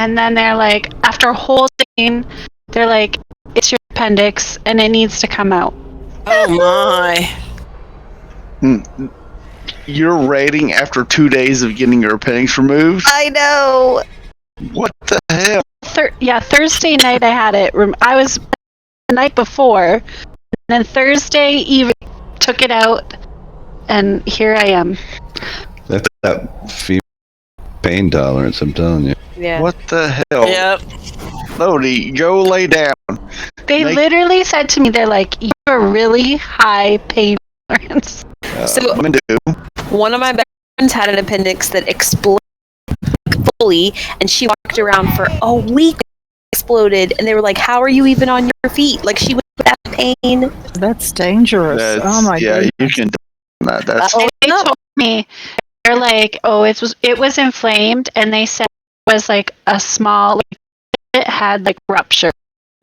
And then they're like, after a whole scene, they're like, it's your appendix and it needs to come out. Oh my. You're rating after 2 days of getting your appendix removed? I know. What the hell? Thursday night I had it. I was the night before, and then Thursday evening took it out, and here I am. That's that female pain tolerance, I'm telling you. Yeah. What the hell? Yep. Lodi, go lay down. They literally said to me, they're like, you have a really high pain tolerance. So one of my best friends had an appendix that exploded fully, and she walked around for a week. Exploded, and they were like, "How are you even on your feet?" Like she was without pain. That's dangerous. Oh my god. Yeah, you can do that. That's They told me, they're like, "Oh, it was inflamed," and they said it was like a small, it had like rupture.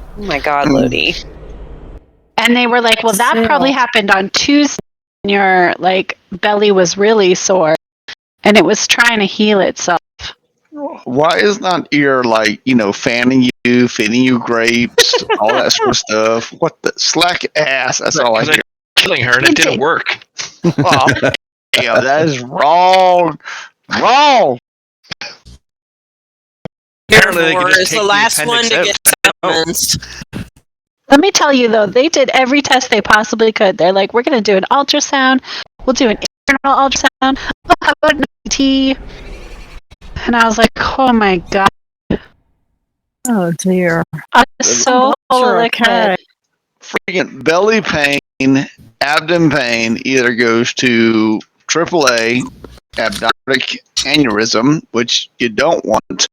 Oh my god, Lodi. And they were like, "Well, that probably happened on Tuesday. And your like belly was really sore, and it was trying to heal itself." Why is not ear like, fanning you, feeding you grapes, all that sort of stuff? What the slack ass? That's all I hear. Killing her, and it didn't work. Oh, yeah, that is wrong. Wrong. Apparently, they could just Is take the last one to appendix get out. silenced. Let me tell you though, they did every test they possibly could. They're like, "We're gonna do an ultrasound. We'll do an internal ultrasound. Oh, how about an CT?" And I was like, "Oh my god." Oh dear. I was so okay. Freaking belly pain, abdomen pain either goes to AAA, abdominal aneurysm, which you don't want,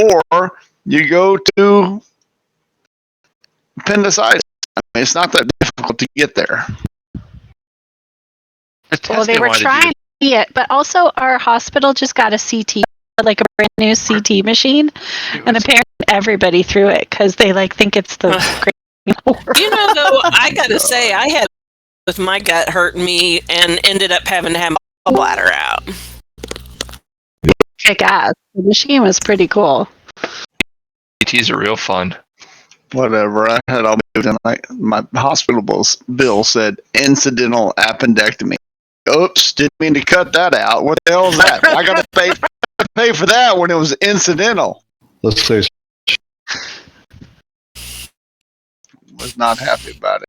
or you go to appendicitis. I mean, it's not that difficult to get there. Well, they were trying to see it, but also our hospital just got a CT, like a brand new CT machine, and apparently everybody threw it because they like think it's the great thing in the world. You know, though, I gotta say, I had with my gut hurting me and ended up having to have my bladder out. Kick ass. The machine was pretty cool. CTs are real fun. Whatever. I had all tonight. My hospital bill said incidental appendectomy. Oops, didn't mean to cut that out. What the hell is that? I got to pay for that when it was incidental. Let's say Was not happy about it.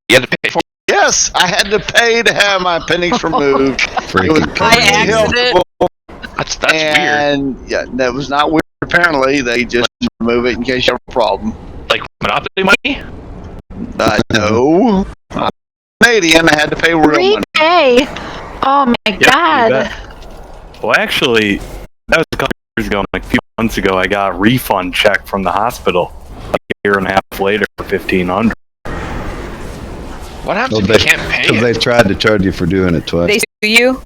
You had to pay for it. Yes, I had to pay to have my appendix removed. It was freaking By perfectly accident. helpful, That's weird. and yeah, that was not weird. Apparently, they just remove it in case you have a problem. Like Monopoly money? No, I'm Canadian. I had to pay real money. $3K. Oh my you god. bet. Well, actually, that was a couple years ago. Like a few months ago, I got a refund check from the hospital. Like a year and a half later for $1,500. What happens if you can't pay Because it? they tried to charge you for doing it twice. They sue you?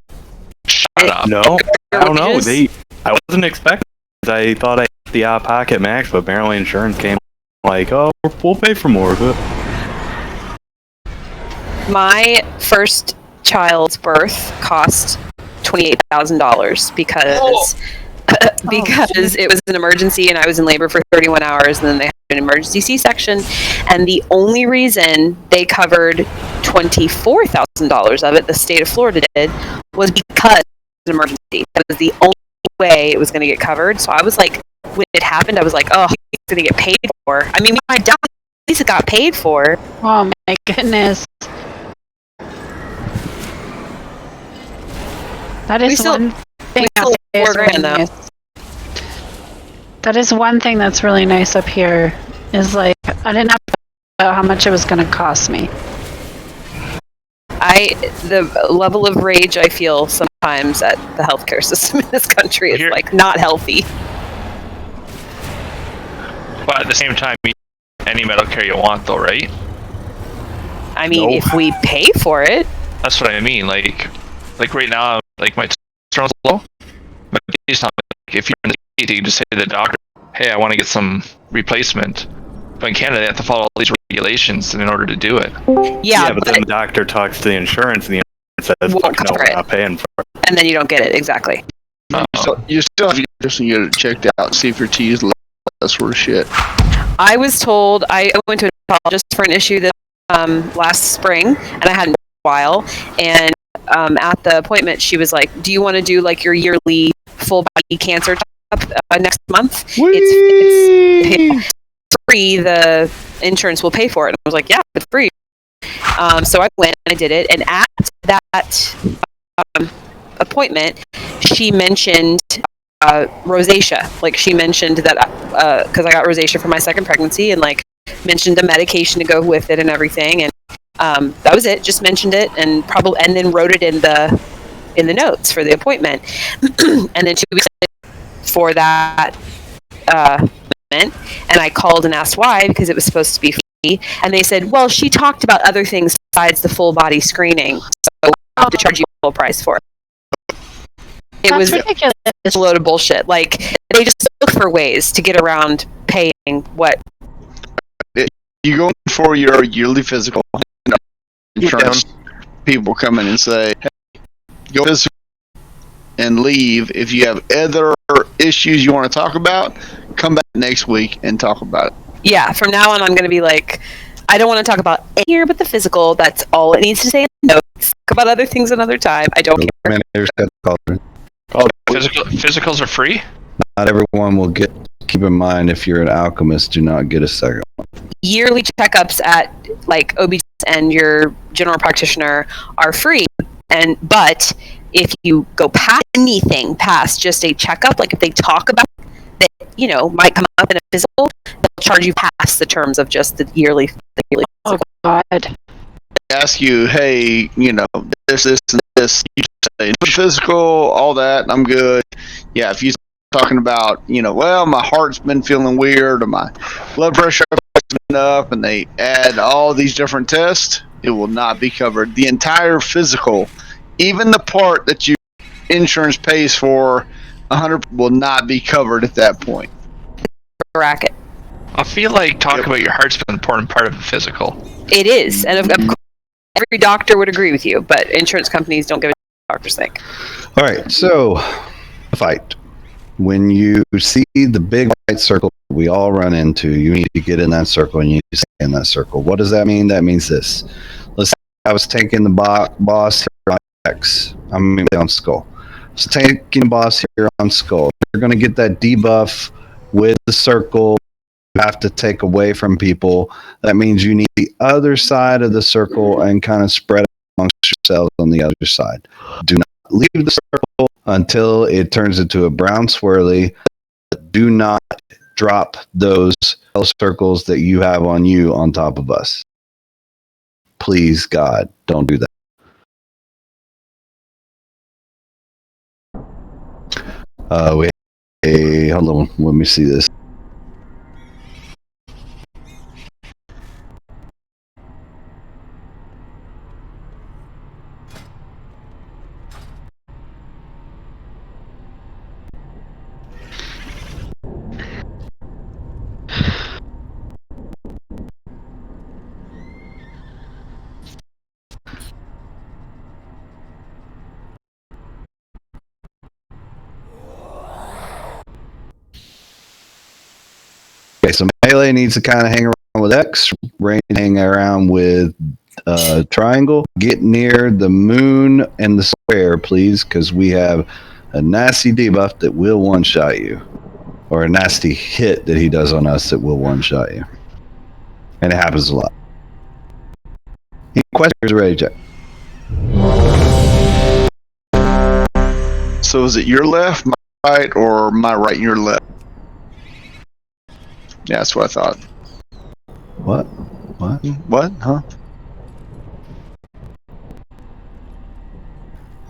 Shut up. No, I don't know. Wages? I wasn't expecting. I thought I hit the out-of-pocket max, but apparently insurance came like, "Oh, we'll pay for more of it." My first child's birth cost $28,000 because it was an emergency and I was in labor for 31 hours and then they had an emergency C-section, and the only reason they covered $24,000 of it, the state of Florida did, was because it was an emergency. That was the only way it was going to get covered. So I was like, when it happened, I was like, oh, it's going to get paid for. I mean, my dad at least it got paid for. Oh my goodness. That is one thing. That is one thing that's really nice up here. Is like I didn't have to think about how much it was going to cost me. The level of rage I feel sometimes at the healthcare system in this country is like not healthy. But at the same time, you get any medical care you want, though, right? I mean, if we pay for it. That's what I mean. Like right now, like my testosterone's low. But it's not like if you're in the States, you can just say to the doctor, "Hey, I want to get some replacement." But in Canada, they have to follow all these regulations in order to do it. Yeah, but then the doctor talks to the insurance, and the insurance says, won't "Fuck no, cover we're it. not paying for it." And then you don't get it, exactly. So You still have to just get it checked out, see if your T is that sort of shit. I was told I went to a dermatologist for an issue that last spring, and I hadn't been in a while. And at the appointment, she was like, "Do you want to do like your yearly full body cancer checkup next month? It's free. The insurance will pay for it." And I was like, "Yeah, it's free." So I went and I did it, and at that appointment, she mentioned rosacea. Like, she mentioned that because I got rosacea for my second pregnancy, and like mentioned the medication to go with it and everything, and that was it. Just mentioned it, and then wrote it in the notes for the appointment. And then 2 weeks for that and I called and asked why, because it was supposed to be free, and they said, well, she talked about other things besides the full body screening, so we'll have to charge you full price for it. It was ridiculous. a load of bullshit. Like, they just look for ways to get around paying what. You go for your yearly physical, insurance people come in and say, hey, go physical and leave. If you have other issues you want to talk about, come back next week and talk about it. Yeah, from now on, I'm going to be like, I don't want to talk about any here but the physical. That's all it needs to say in the notes. Talk about other things another time. I don't care. Physicals are free? Not everyone will get. Keep in mind, if you're an alchemist, do not get a second one. Yearly checkups at like OBGYN and your general practitioner are free, but if you go past anything past just a checkup, like if they talk about that, might come up in a physical, they'll charge you past the terms of just the yearly physical. Oh God! Ask you, hey, this, and this. You say physical, all that. I'm good. Yeah, if you talking about, well, my heart's been feeling weird, or my blood pressure has been up, and they add all these different tests, it will not be covered. The entire physical, even the part that your insurance pays for, 100 will not be covered at that point. Racket. I feel like talking about your heart's an important part of a physical. It is, and of course, every doctor would agree with you, but insurance companies don't give a doctors think. All right, so fight. When you see the big white circle we all run into, you need to get in that circle and you need to stay in that circle. What does that mean? That means this. Let's say I was taking the boss here on X. On Skull. So taking the boss here on Skull. You're going to get that debuff with the circle. You have to take away from people. That means you need the other side of the circle and kind of spread amongst yourselves on the other side. Do not leave the circle until it turns into a brown swirly. Do not drop those circles that you have on you on top of us. Please, God, don't do that. Wait, hold on. Let me see this. Okay, so melee needs to kind of hang around with X, range hang around with triangle. Get near the moon and the square, please, because we have a nasty debuff that will one-shot you. Or a nasty hit that he does on us that will one-shot you. And it happens a lot. Any questions? Ready, Jack? So is it your left, my right, or my right and your left? Yeah, that's what I thought. What? What? Huh?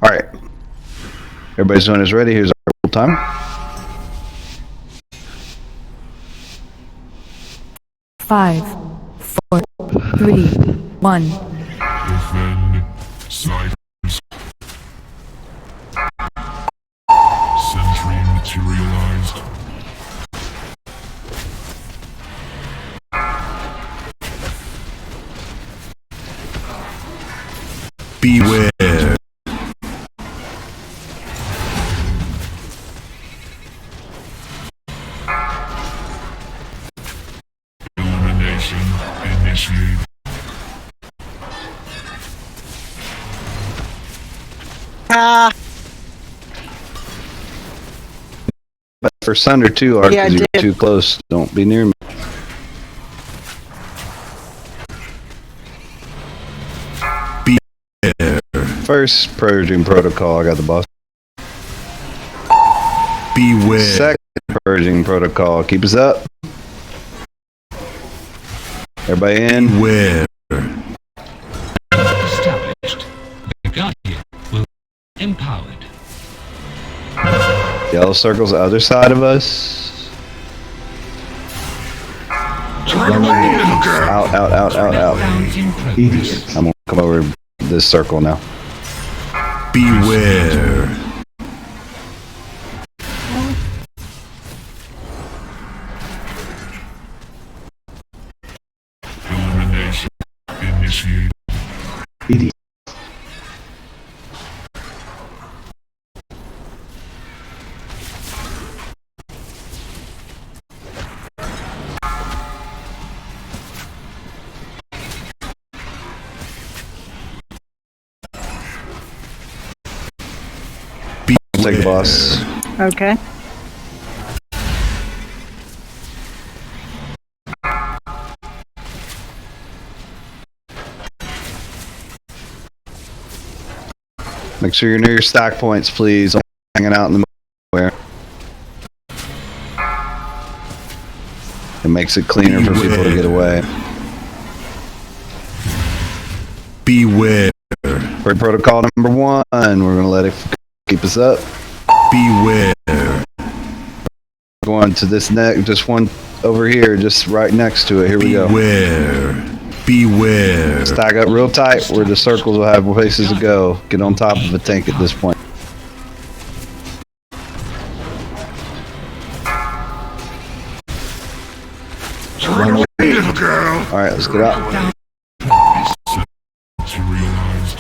All right. Everybody's doing this ready. Here's our full time. 5, 4, 3, 1. Defend silence. Sentry materialized. Beware. Ah, But for Sunder too, Art, Yeah, I because you're did. too close. Don't be near me. First purging protocol, I got the boss. Beware. Second purging protocol, keep us up. Everybody in. Beware. Established. The Guardian will be empowered. Yellow circle's the other side of us. Out, out, out, out, out. Round in progress. I'm gonna come over this circle now. Beware. Illumination initiated. Take the boss. Okay. Make sure you're near your stack points, please. Don't be hanging out in the middle. It makes it cleaner for people to get away. Beware. For protocol number 1, we're gonna let it keep us up. Beware. Going to this neck, just one over here, just right next to it. Here we go. Beware. Beware. Stack up real tight where the circles will have places to go. Get on top of a tank at this point. Run away, little girl. Alright, let's get out. Materialized.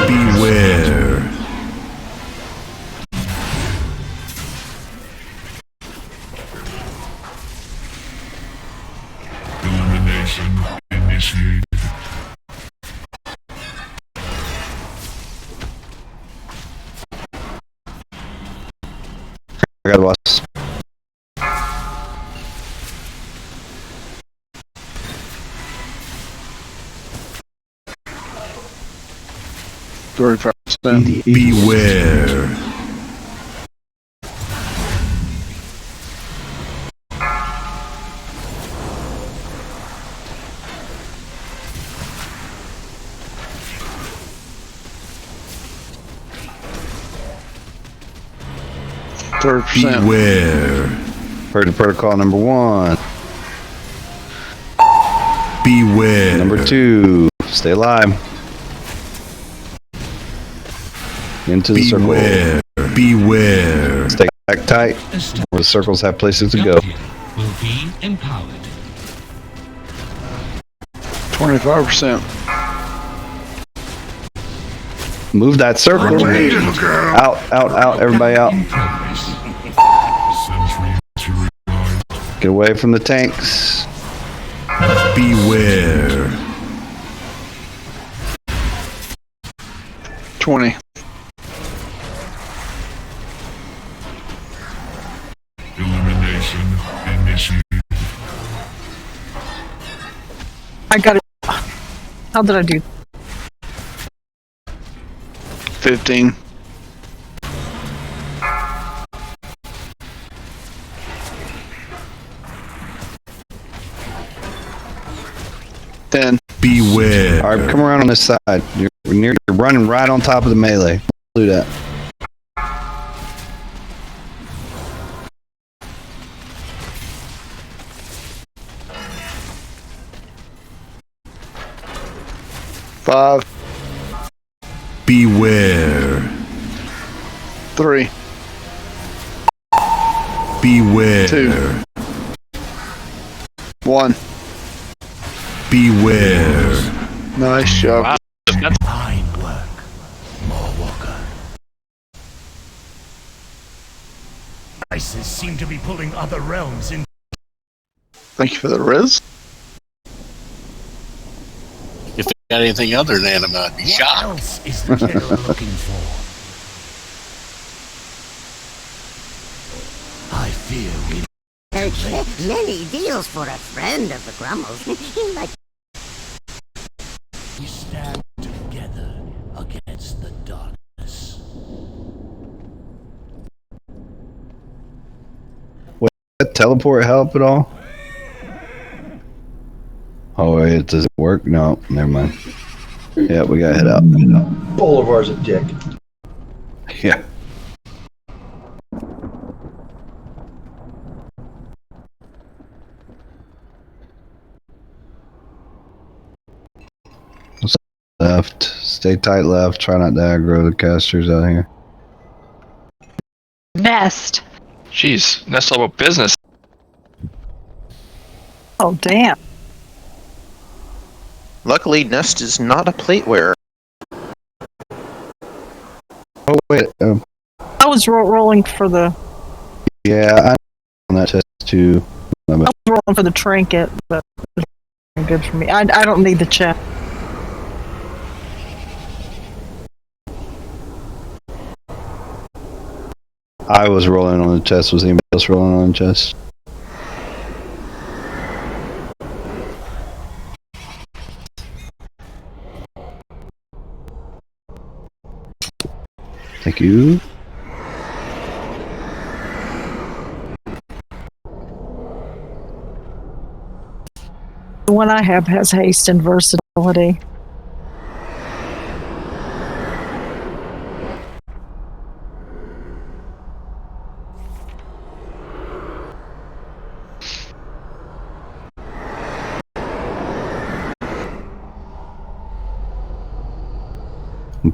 Beware. Illumination initiated. I got a boss. Beware. Beware. Purge protocol number 1. Beware. Number 2. Stay alive. Into the circle. Beware. Beware. Stay back tight where the circles have places to go. Guardian will be empowered. 25%. Move that circle. Run away, little girl. Out, out, out. Everybody out. In progress. Sentry materialized. Get away from the tanks. Beware. 20. Illumination initiated. I got it. How did I do? 15. Beware. All right, come around on this side. You're running right on top of the melee. Do that. Five, Beware. 3, Beware. 2. 1. Beware. Nice job. Wow, that's Fine work, Walker. Crises seem to be pulling other realms in. Thank you for the res. got anything other than animal, I'd be What shocked. else is the killer looking for? I fear we Many deals for a friend of the Grummles. Like we stand together against the darkness. Would that teleport help at all? Oh wait, it doesn't work? No, never mind. Yeah, we gotta head out. Bolivar's a dick. Yeah. Left. Stay tight left. Try not to aggro the casters out here. Nest. Jeez, that's all about business. Oh, damn. Luckily, Nest is not a plate wearer. Oh wait. I was rolling for the. Yeah, I'm on that test too. I was rolling for the trinket, but it was good for me. I don't need the check. I was rolling on the chest. Was anybody else rolling on the chest? Thank you. The one I have has haste and versatility.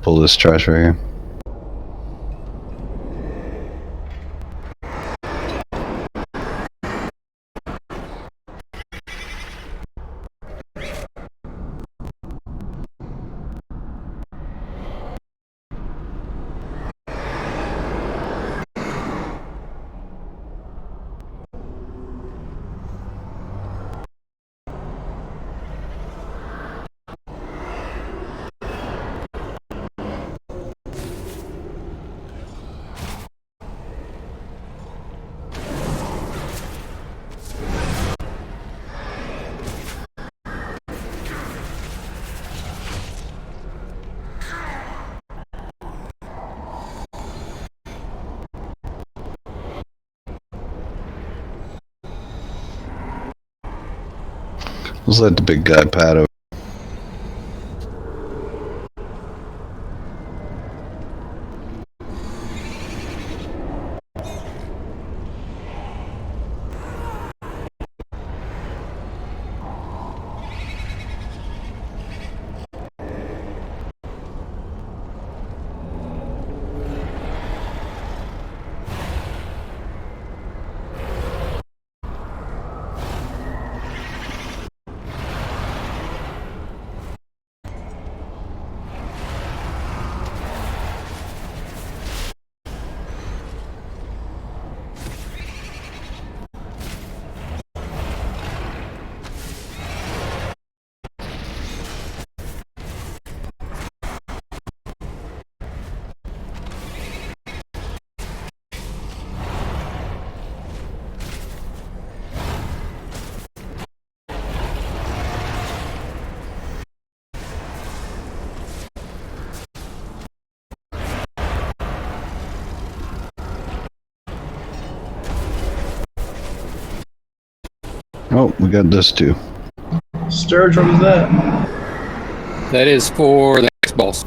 Pull this trash right here. Let's let the big guy pad over. Oh, we got this too. Sturge, what was that? That is for the next boss.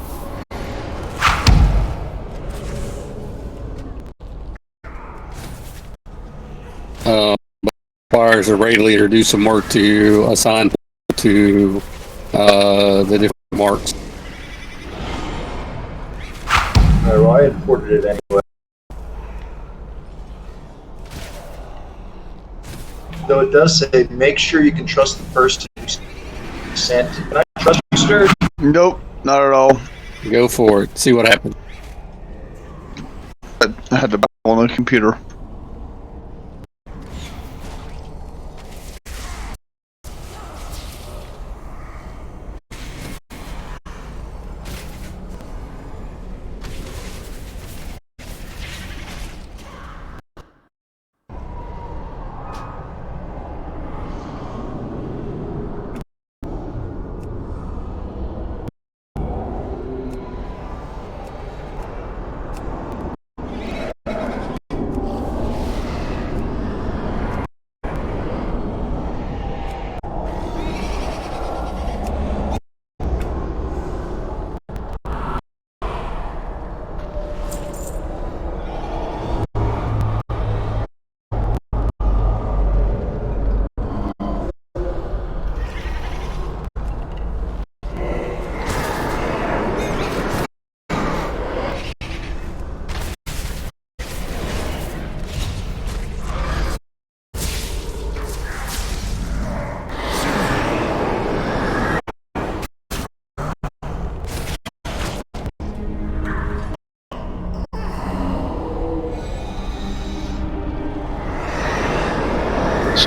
Requires a raid leader to do some work to assign to the different marks. Well, I imported it anyway. Though it does say, make sure you can trust the person who sent. Can I trust you, Sturge? Nope, not at all. Go for it. See what happens. I had to buy on the computer.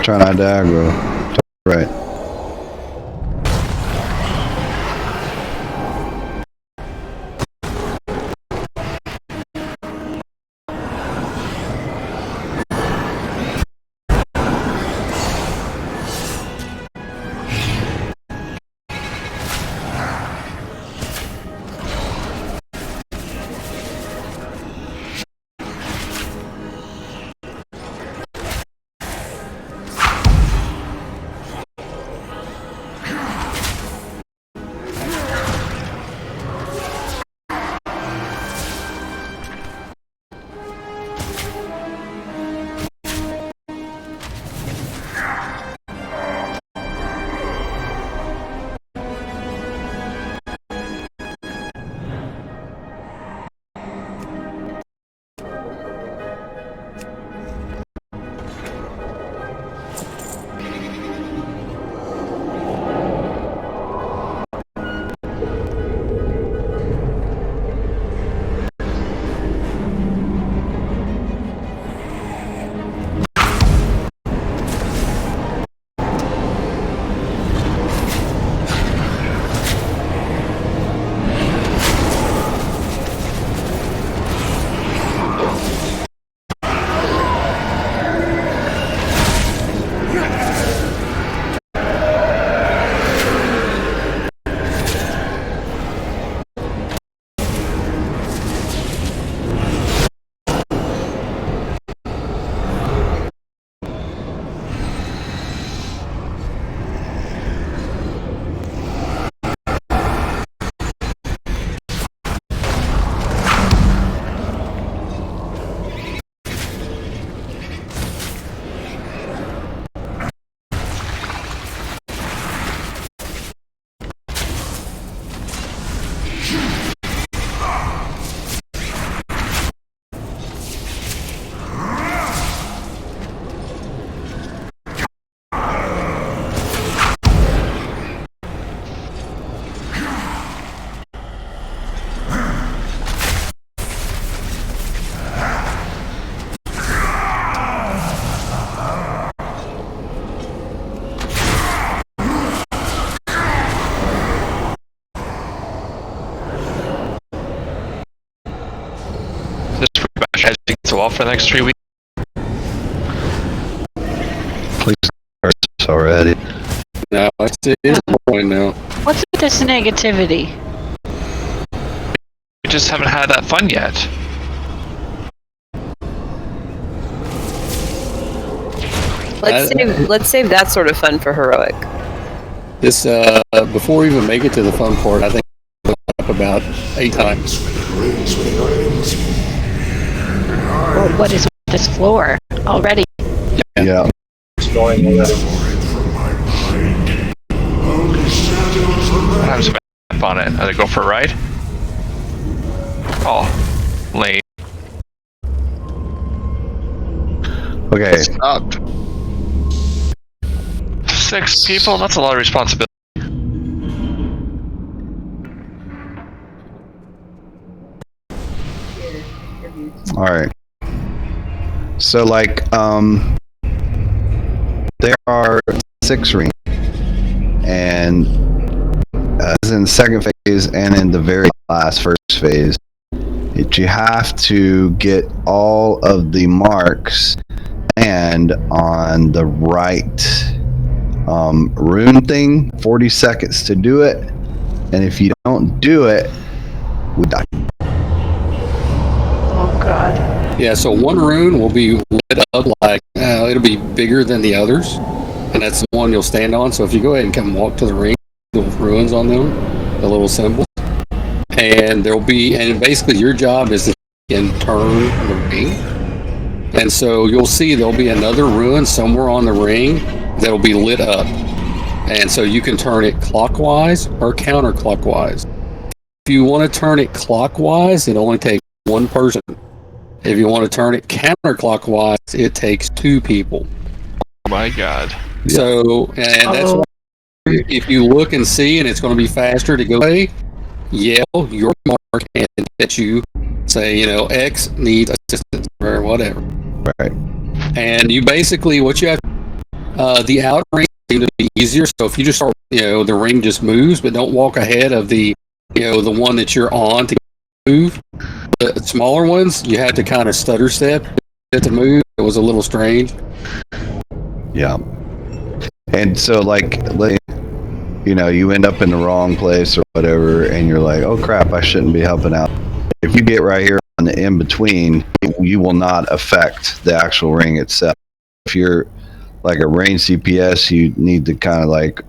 Just try not to aggro. Right. So off for the next 3 weeks. Please start already. No, it's the point now. What's with this negativity? We just haven't had that fun yet. Let's save that sort of fun for heroic. This before we even make it to the fun part, I think up about 8 times. Well, what is with this floor already? Yeah. It's annoying already. What happens if I on it? Does it go for a ride? Oh, lame. Okay. Stopped. 6 people? That's a lot of responsibility. All right. So, like, there are 6 rings, and as in the second phase and in the very last first phase, you have to get all of the marks and on the right rune thing. 40 seconds to do it, and if you don't do it, we die. Oh god. Yeah, so one rune will be lit up like it'll be bigger than the others, and that's the one you'll stand on. So if you go ahead and come walk to the ring with runes on them, the little symbols, and there'll be, and basically your job is to turn the ring, and so you'll see there'll be another rune somewhere on the ring that'll be lit up, and so you can turn it clockwise or counterclockwise. If you want to turn it clockwise, it only takes one person. If you want to turn it counterclockwise, it takes 2 people. Oh my god. So, and that's why if you look and see, and it's going to be faster to go away, yell your mark and that you say, X needs assistance or whatever. Right. And you basically, what you have The outer ring seems to be easier. So if you just start, the ring just moves, but don't walk ahead of the one that you're on to move. The smaller ones, you had to kind of stutter step to move. It was a little strange. Yeah. And so, you end up in the wrong place or whatever, and you're like, oh crap, I shouldn't be helping out. If you get right here on the in-between, you will not affect the actual ring itself. If you're like a range CPS, you need to kind of like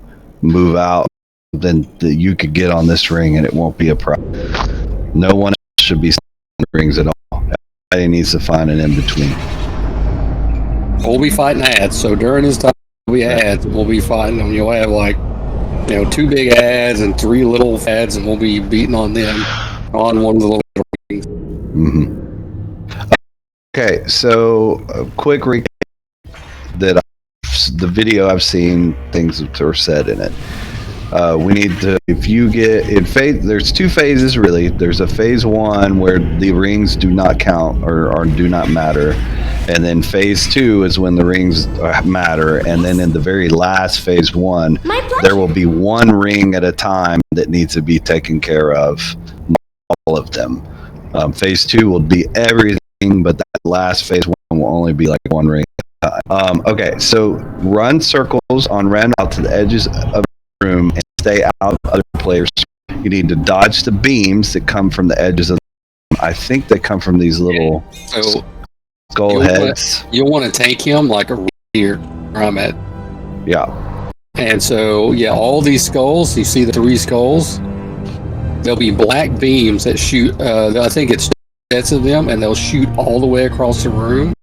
move out, then you could get on this ring and it won't be a problem. No one else should be seeing the rings at all. Everybody needs to find an in-between. We'll be fighting ads, so during this time we'll be ads, we'll be fighting them. You'll have like 2 big ads and 3 little ads, and we'll be beating on them on one of the little rings. Mm-hmm. Okay, so a quick recap that the video I've seen, things that are said in it. We need to, if you get in phase, there's 2 phases really. There's a phase 1 where the rings do not count or do not matter, and then phase 2 is when the rings matter, and then in the very last phase 1, there will be 1 ring at a time that needs to be taken care of, all of them. Phase 2 will be everything, but that last phase 1 will only be like 1 ring at a time. Okay, so run circles on random out to the edges of room and stay out of other players. You need to dodge the beams that come from the edges of the room. I think they come from these little skull heads. You'll want to tank him like a here where I'm at. Yeah. And so, all these skulls, you see the 3 skulls, there'll be black beams that shoot, I think it's sets of them, and they'll shoot all the way across the room.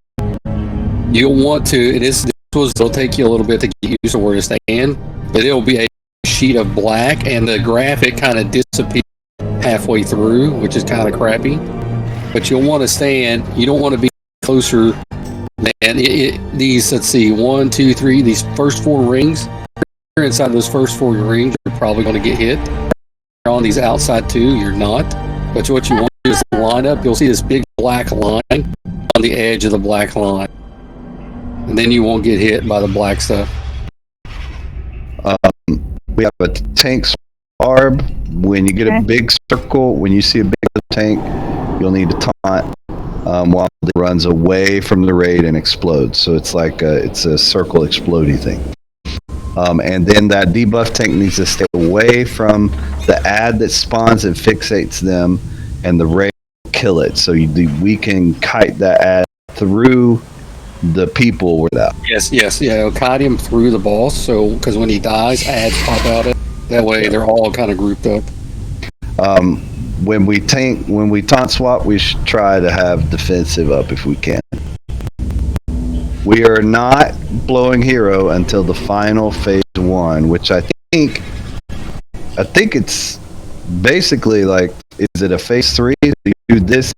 You'll want to, it'll take you a little bit to get used to where to stand, but it'll be a sheet of black, and the graphic kind of disappears halfway through, which is kind of crappy. But you'll want to stand. You don't want to be closer than these. Let's see, 1, 2, 3. These first 4 rings. You're inside those first 4 rings, you're probably going to get hit. On these outside 2, you're not. But what you want to do is line up. You'll see this big black line on the edge of the black line, and then you won't get hit by the black stuff. We have a tank arb. When you get a big circle, when you see a big tank, you'll need to taunt while it runs away from the raid and explodes. So it's like it's a circle explodey thing. And then that debuff tank needs to stay away from the ad that spawns and fixates them, and the raid will kill it. So we can kite that ad through the people with that. Yes, it'll kite him through the boss. So because when he dies, ads pop out. That way, they're all kind of grouped up. When we taunt swap, we should try to have defensive up if we can. We are not blowing hero until the final phase 1, which I think it's basically like, is it a phase 3? You do this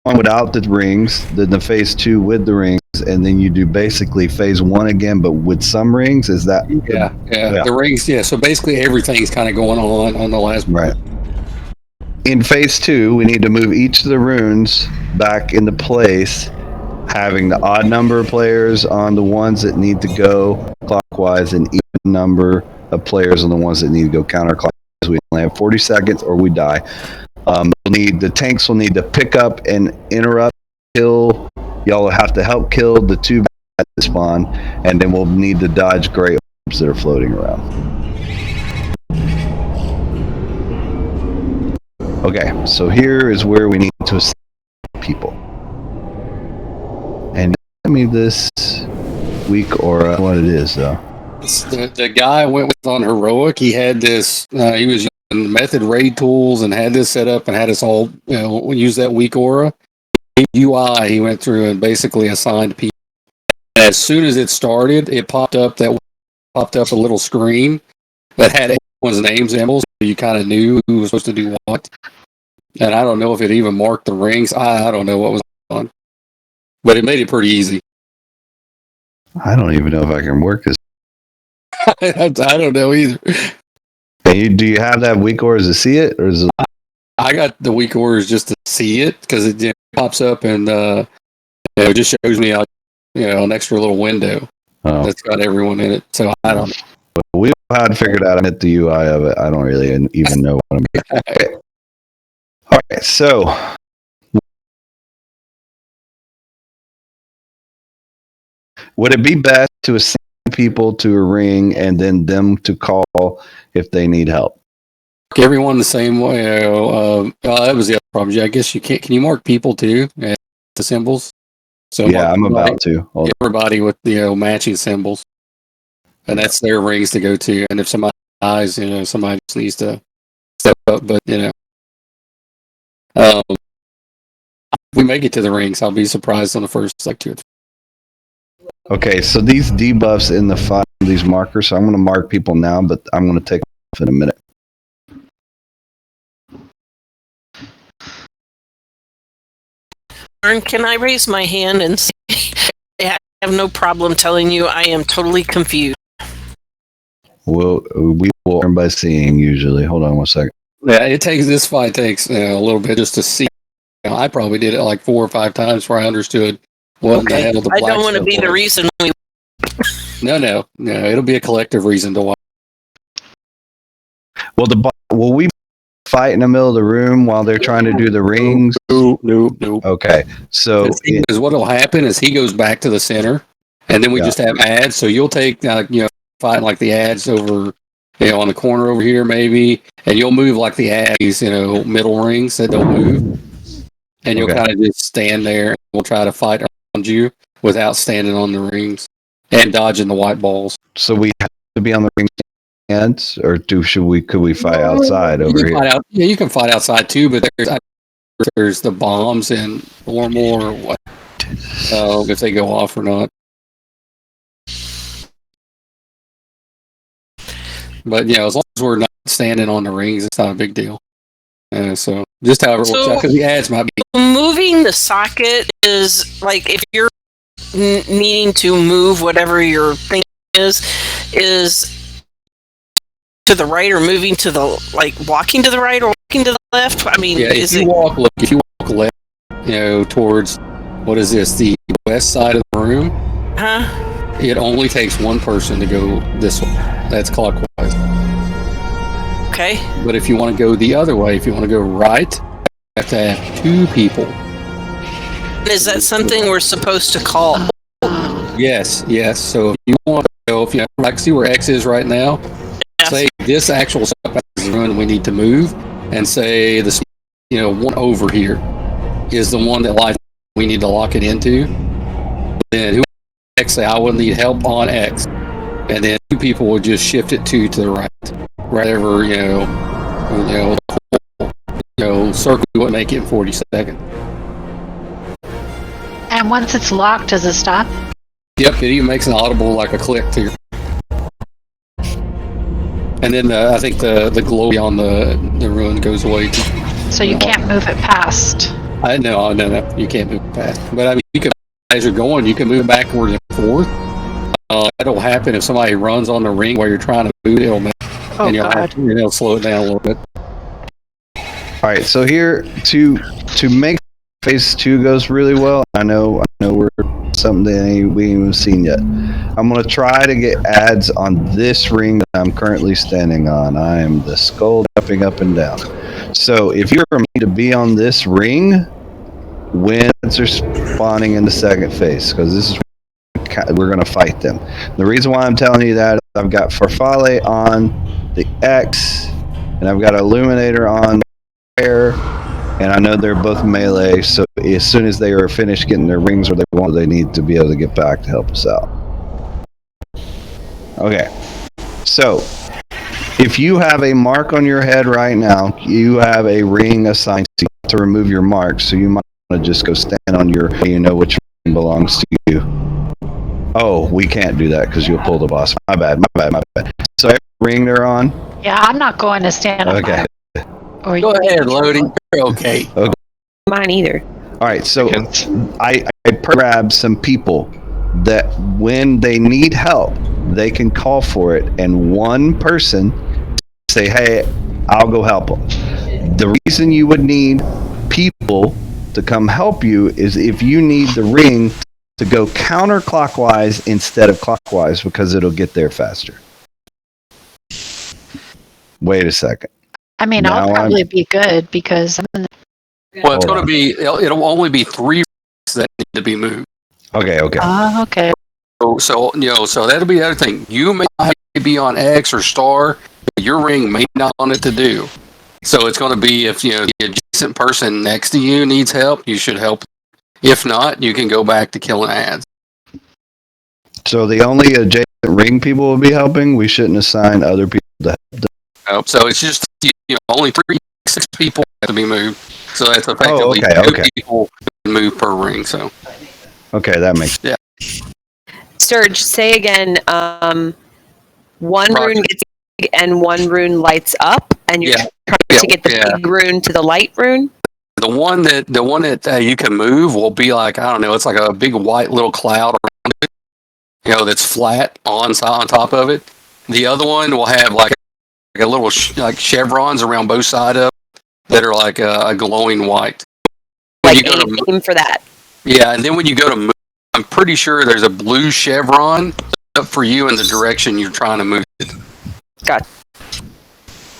one without the rings, then the phase 2 with the rings, and then you do basically phase 1 again, but with some rings. Is that? Yeah. The rings. Yeah. So basically, everything's kind of going on the last. Right. In phase 2, we need to move each of the runes back into place, having the odd number of players on the ones that need to go clockwise and even number of players on the ones that need to go counterclockwise. We only have 40 seconds or we die. The tanks will need to pick up and interrupt, kill. Y'all will have to help kill the 2 that spawn, and then we'll need to dodge gray orbs that are floating around. Okay, so here is where we need to assign people. And tell me this weak aura, what it is, though. The guy went with on heroic. He had this. He was using method raid tools and had this set up and had us all use that weak aura. UI. He went through and basically assigned people. As soon as it started, it popped up a little screen that had everyone's name symbols. So you kind of knew who was supposed to do what. And I don't know if it even marked the rings. I don't know what was on, but it made it pretty easy. I don't even know if I can work this. I don't know either. Do you have that weak aura to see it, or is it? I got the weak auras just to see it because it pops up and it just shows me an extra little window. That's got everyone in it. So I don't know. We had to figure it out. I hit the UI of it. I don't really even know what I'm doing. Okay. All right, so would it be best to assign people to a ring and then them to call if they need help? Everyone the same way. That was the other problem. I guess you can't. Can you mark people too? The symbols. So yeah, I'm about to. Everybody with matching symbols, and that's their rings to go to. And if somebody dies, somebody just needs to step up. But we make it to the rings. I'll be surprised on the first 2 or 3. Okay, so these debuffs in the file, these markers. So I'm going to mark people now, but I'm going to take off in a minute. Can I raise my hand and say I have no problem telling you I am totally confused? Well, we will learn by seeing usually. Hold on 1 second. Yeah, this fight takes a little bit just to see. I probably did it like 4 or 5 times before I understood what the hell the black I don't want to be the reason. No. It'll be a collective reason to watch. Well, will we fight in the middle of the room while they're trying to do the rings? No. Okay, so because what'll happen is he goes back to the center, and then we just have ads. So you'll take fighting like the ads over on the corner over here maybe, and you'll move like the ads middle rings that don't move, and you'll kind of just stand there. And we'll try to fight around you without standing on the rings and dodging the white balls. So we have to be on the ring ends, or could we fight outside over here? You can fight outside too, but there's the bombs and or more what if they go off or not. But as long as we're not standing on the rings, it's not a big deal. So just however it works out, because the ads might be moving the socket is like if you're needing to move whatever your thing is to the right or moving to the walking to the right or walking to the left. I mean, if you walk left, towards what is this? The west side of the room. It only takes one person to go this way. That's clockwise. Okay. But if you want to go the other way, if you want to go right, you have to have 2 people. Is that something we're supposed to call? Yes. So if you want to go, if you like, see where X is right now, say this actual step is the one we need to move, and say this, one over here is the one that we need to lock it into. Then who X say I will need help on X, and then 2 people will just shift it to the right, wherever circle wouldn't make it in 40 seconds. And once it's locked, does it stop? Yep, it even makes an audible like a click to your. And then I think the glow on the ruin goes away too. So you can't move it past. No, you can't move it past. But I mean, you can, as you're going, you can move backwards and forth. That'll happen if somebody runs on the ring while you're trying to move. It'll slow it down a little bit. All right, so here to make phase 2 goes really well. I know we're something that we ain't even seen yet. I'm gonna try to get ads on this ring that I'm currently standing on. I am the skull jumping up and down. So if you're me to be on this ring when ads are spawning in the second phase, because this is we're gonna fight them. The reason why I'm telling you that is I've got Farfalle on the X, and I've got Illuminator on the air. And I know they're both melee, so as soon as they are finished getting their rings where they want, they need to be able to get back to help us out. Okay, so if you have a mark on your head right now, you have a ring assigned to you to remove your mark, so you might want to just go stand on your, which ring belongs to you. Oh, we can't do that because you'll pull the boss. My bad. So every ring they're on? Yeah, I'm not going to stand on Okay. Or Go ahead, loading. Okay. Mine either. All right, so I grab some people that when they need help, they can call for it, and one person say, "Hey, I'll go help them." The reason you would need people to come help you is if you need the ring to go counterclockwise instead of clockwise because it'll get there faster. Wait a second. I mean, Now I'll probably be good because Well, it's going to be. It'll only be 3 rings that need to be moved. Okay. okay. So so that'll be the other thing. You may be on X or star, but your ring may not on it to do. So it's going to be if the adjacent person next to you needs help, you should help. If not, you can go back to killing ads. So the only adjacent ring people will be helping. We shouldn't assign other people to help them. Nope. So it's just only 6 people have to be moved. So that's effectively okay. 2 people can move per ring. So okay, that makes sense. Sturge, say again. One rune gets big and one rune lights up, and you're trying to get the big rune to the light rune. The one that you can move will be like, I don't know, it's like a big white little cloud around it, that's flat on top of it. The other one will have like a little like chevrons around both sides of it that are like a glowing white. Like aim for that. Yeah, and then when you go to move, I'm pretty sure there's a blue chevron up for you in the direction you're trying to move it. Got.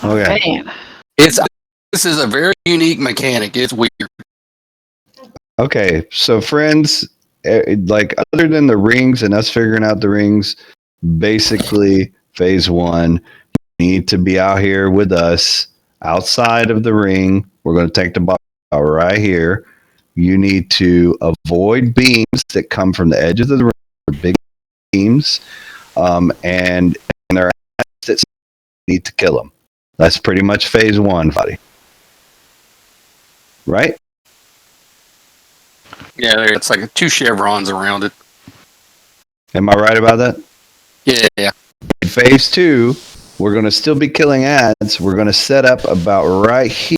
Okay. This is a very unique mechanic. It's weird. Okay, so friends, like other than the rings and us figuring out the rings, basically phase 1, you need to be out here with us outside of the ring. We're going to take the box out right here. You need to avoid beams that come from the edge of the ring, big beams, and there are that need to kill them. That's pretty much phase 1, buddy. Right? Yeah, it's like 2 chevrons around it. Am I right about that? Yeah. In phase 2, we're going to still be killing ads. We're going to set up about right here.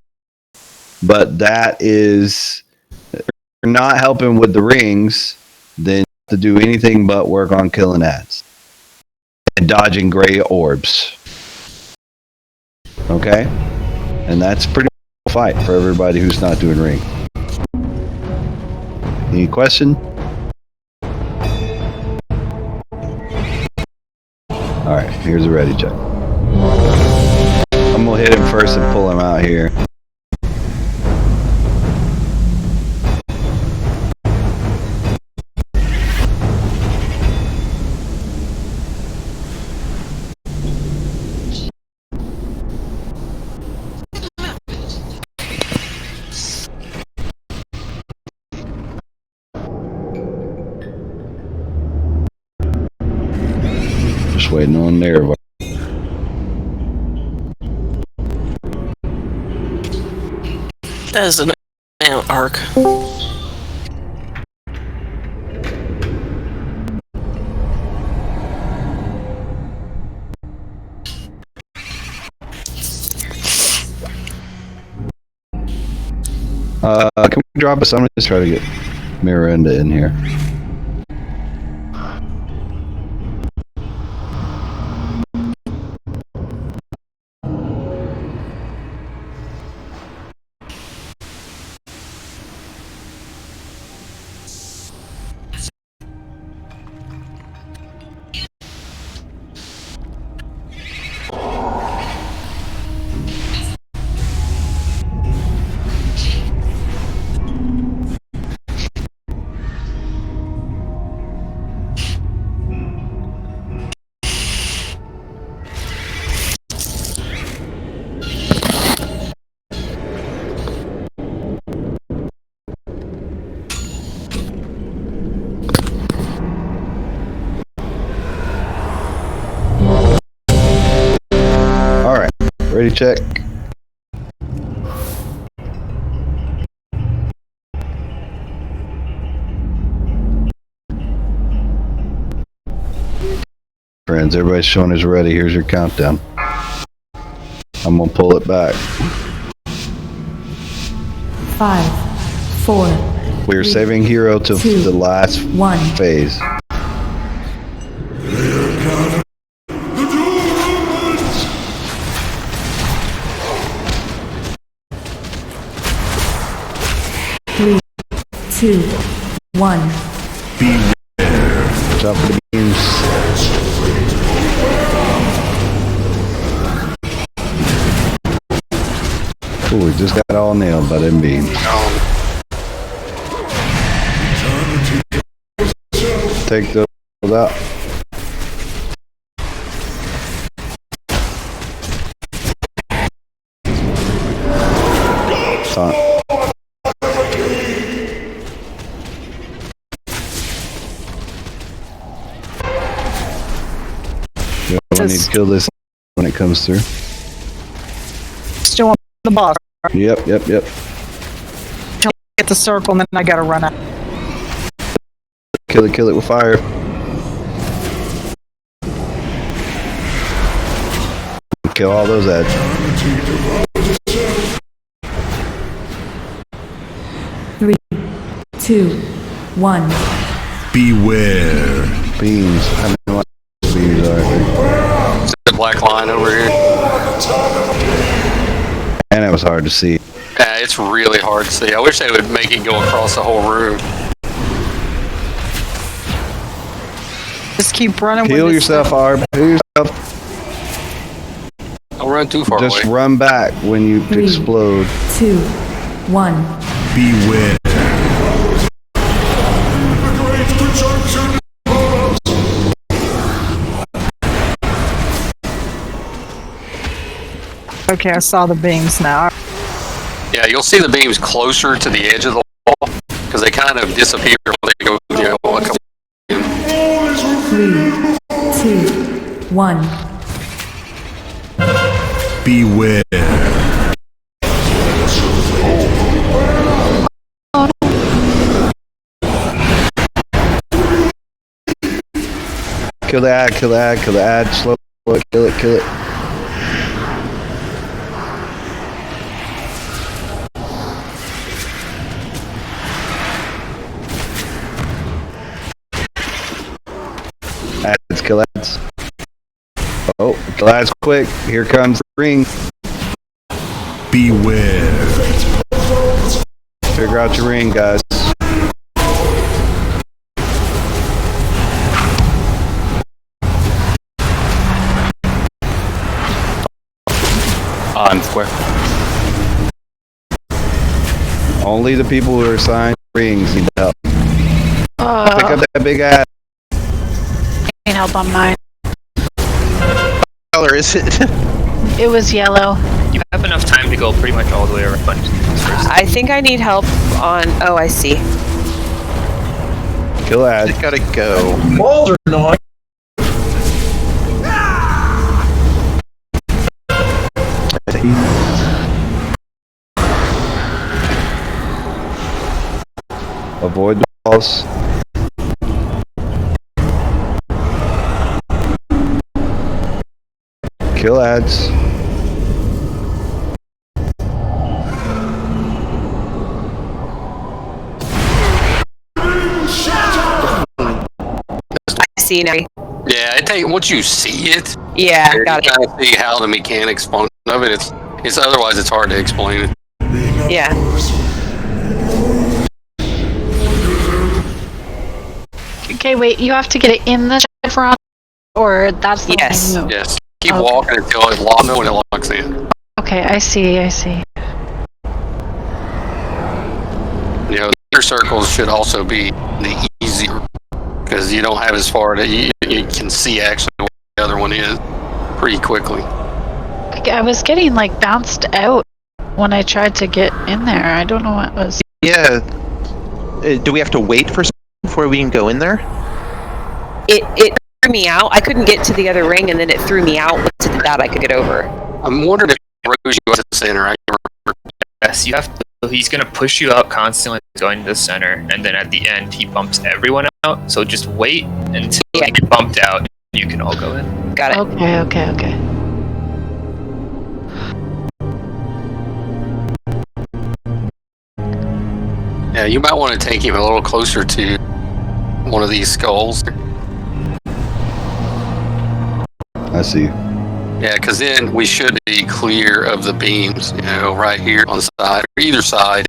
But that is not helping with the rings, then to do anything but work on killing ads and dodging gray orbs. Okay? And that's pretty much a fight for everybody who's not doing ring. Any question? Alright, here's a ready check. I'm gonna hit him first and pull him out here. Just waiting on there. That is an arc. Can we drop us? I'm gonna just try to get Miranda in here. Ready, check. Friends, everybody's showing us ready. Here's your countdown. I'm gonna pull it back. 5, 4. We're saving hero to the last phase. Three, 2, 1. Beware. Watch out for the beams. Ooh, we just got all nailed by them beams. Take those out. Son. I need to kill this when it comes through. Still on the boss. Yep. Till I get the circle, and then I gotta run out. Kill it with fire. Kill all those ads. Three, 2, 1. Beware. Beams. I don't know what beams are. It's the black line over here. And it was hard to see. Yeah, it's really hard to see. I wish they would make it go across the whole room. Just keep running. Heal yourself, Arb. Heal yourself. Don't run too far Just away. run back when you 3, explode. 2, 1. Beware. Okay, I saw the beams now. Yeah, you'll see the beams closer to the edge of the wall because they kind of disappear when they go. A couple 3, 2, 1. Beware. Kill the ad. Slow it. Kill it. Ads, kill ads. Oh, kill ads quick. Here comes the ring. Beware. Figure out your ring, guys. On square. Only the people who are assigned rings need help. Pick up that big ad. Need help on mine. What color is it? It was yellow. You have enough time to go pretty much all the way around. I think I need help on. Oh, I see. Kill ad. It gotta go. Balls are not. Avoid the walls. Kill ads. I see now. Yeah, once you see it. Yeah, got it. You kind of see how the mechanics function of it. It's otherwise it's hard to explain it. Yeah. Okay, wait. You have to get it in the chevron, or that's the Yes. one you move? Yes. Keep Okay. walking until it locks. When it locks in. Okay, I see. You know, the inner circles should also be the easier because you don't have as far that you can see actually what the other one is pretty quickly. I was getting like bounced out when I tried to get in there. I don't know what was. Yeah. Do we have to wait for something before we can go in there? It threw me out. I couldn't get to the other ring, and then it threw me out. Once it did that, I could get over. I'm wondering if it throws you at the center. I can't remember. Yes, you have to. He's gonna push you out constantly going to the center, and then at the end he bumps everyone out. So just wait until you get bumped out. You can all go in. Got it. Okay. Yeah, you might want to take him a little closer to one of these skulls. I see. Yeah, because then we should be clear of the beams, you know, right here on the side, or either side.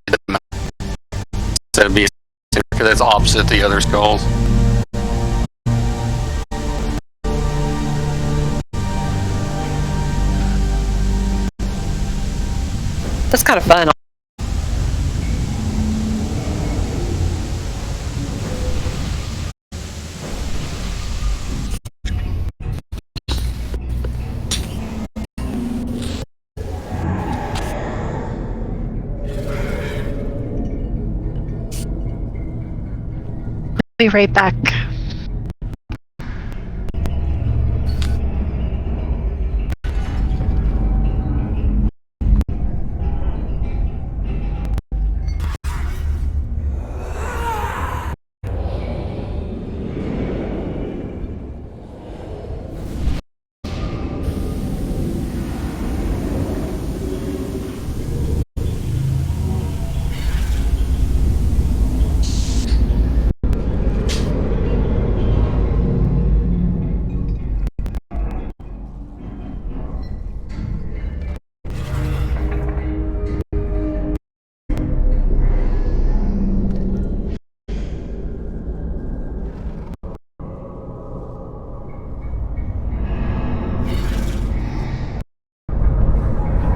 Instead of being, because that's opposite the other skulls. That's kind of fun. Be right back.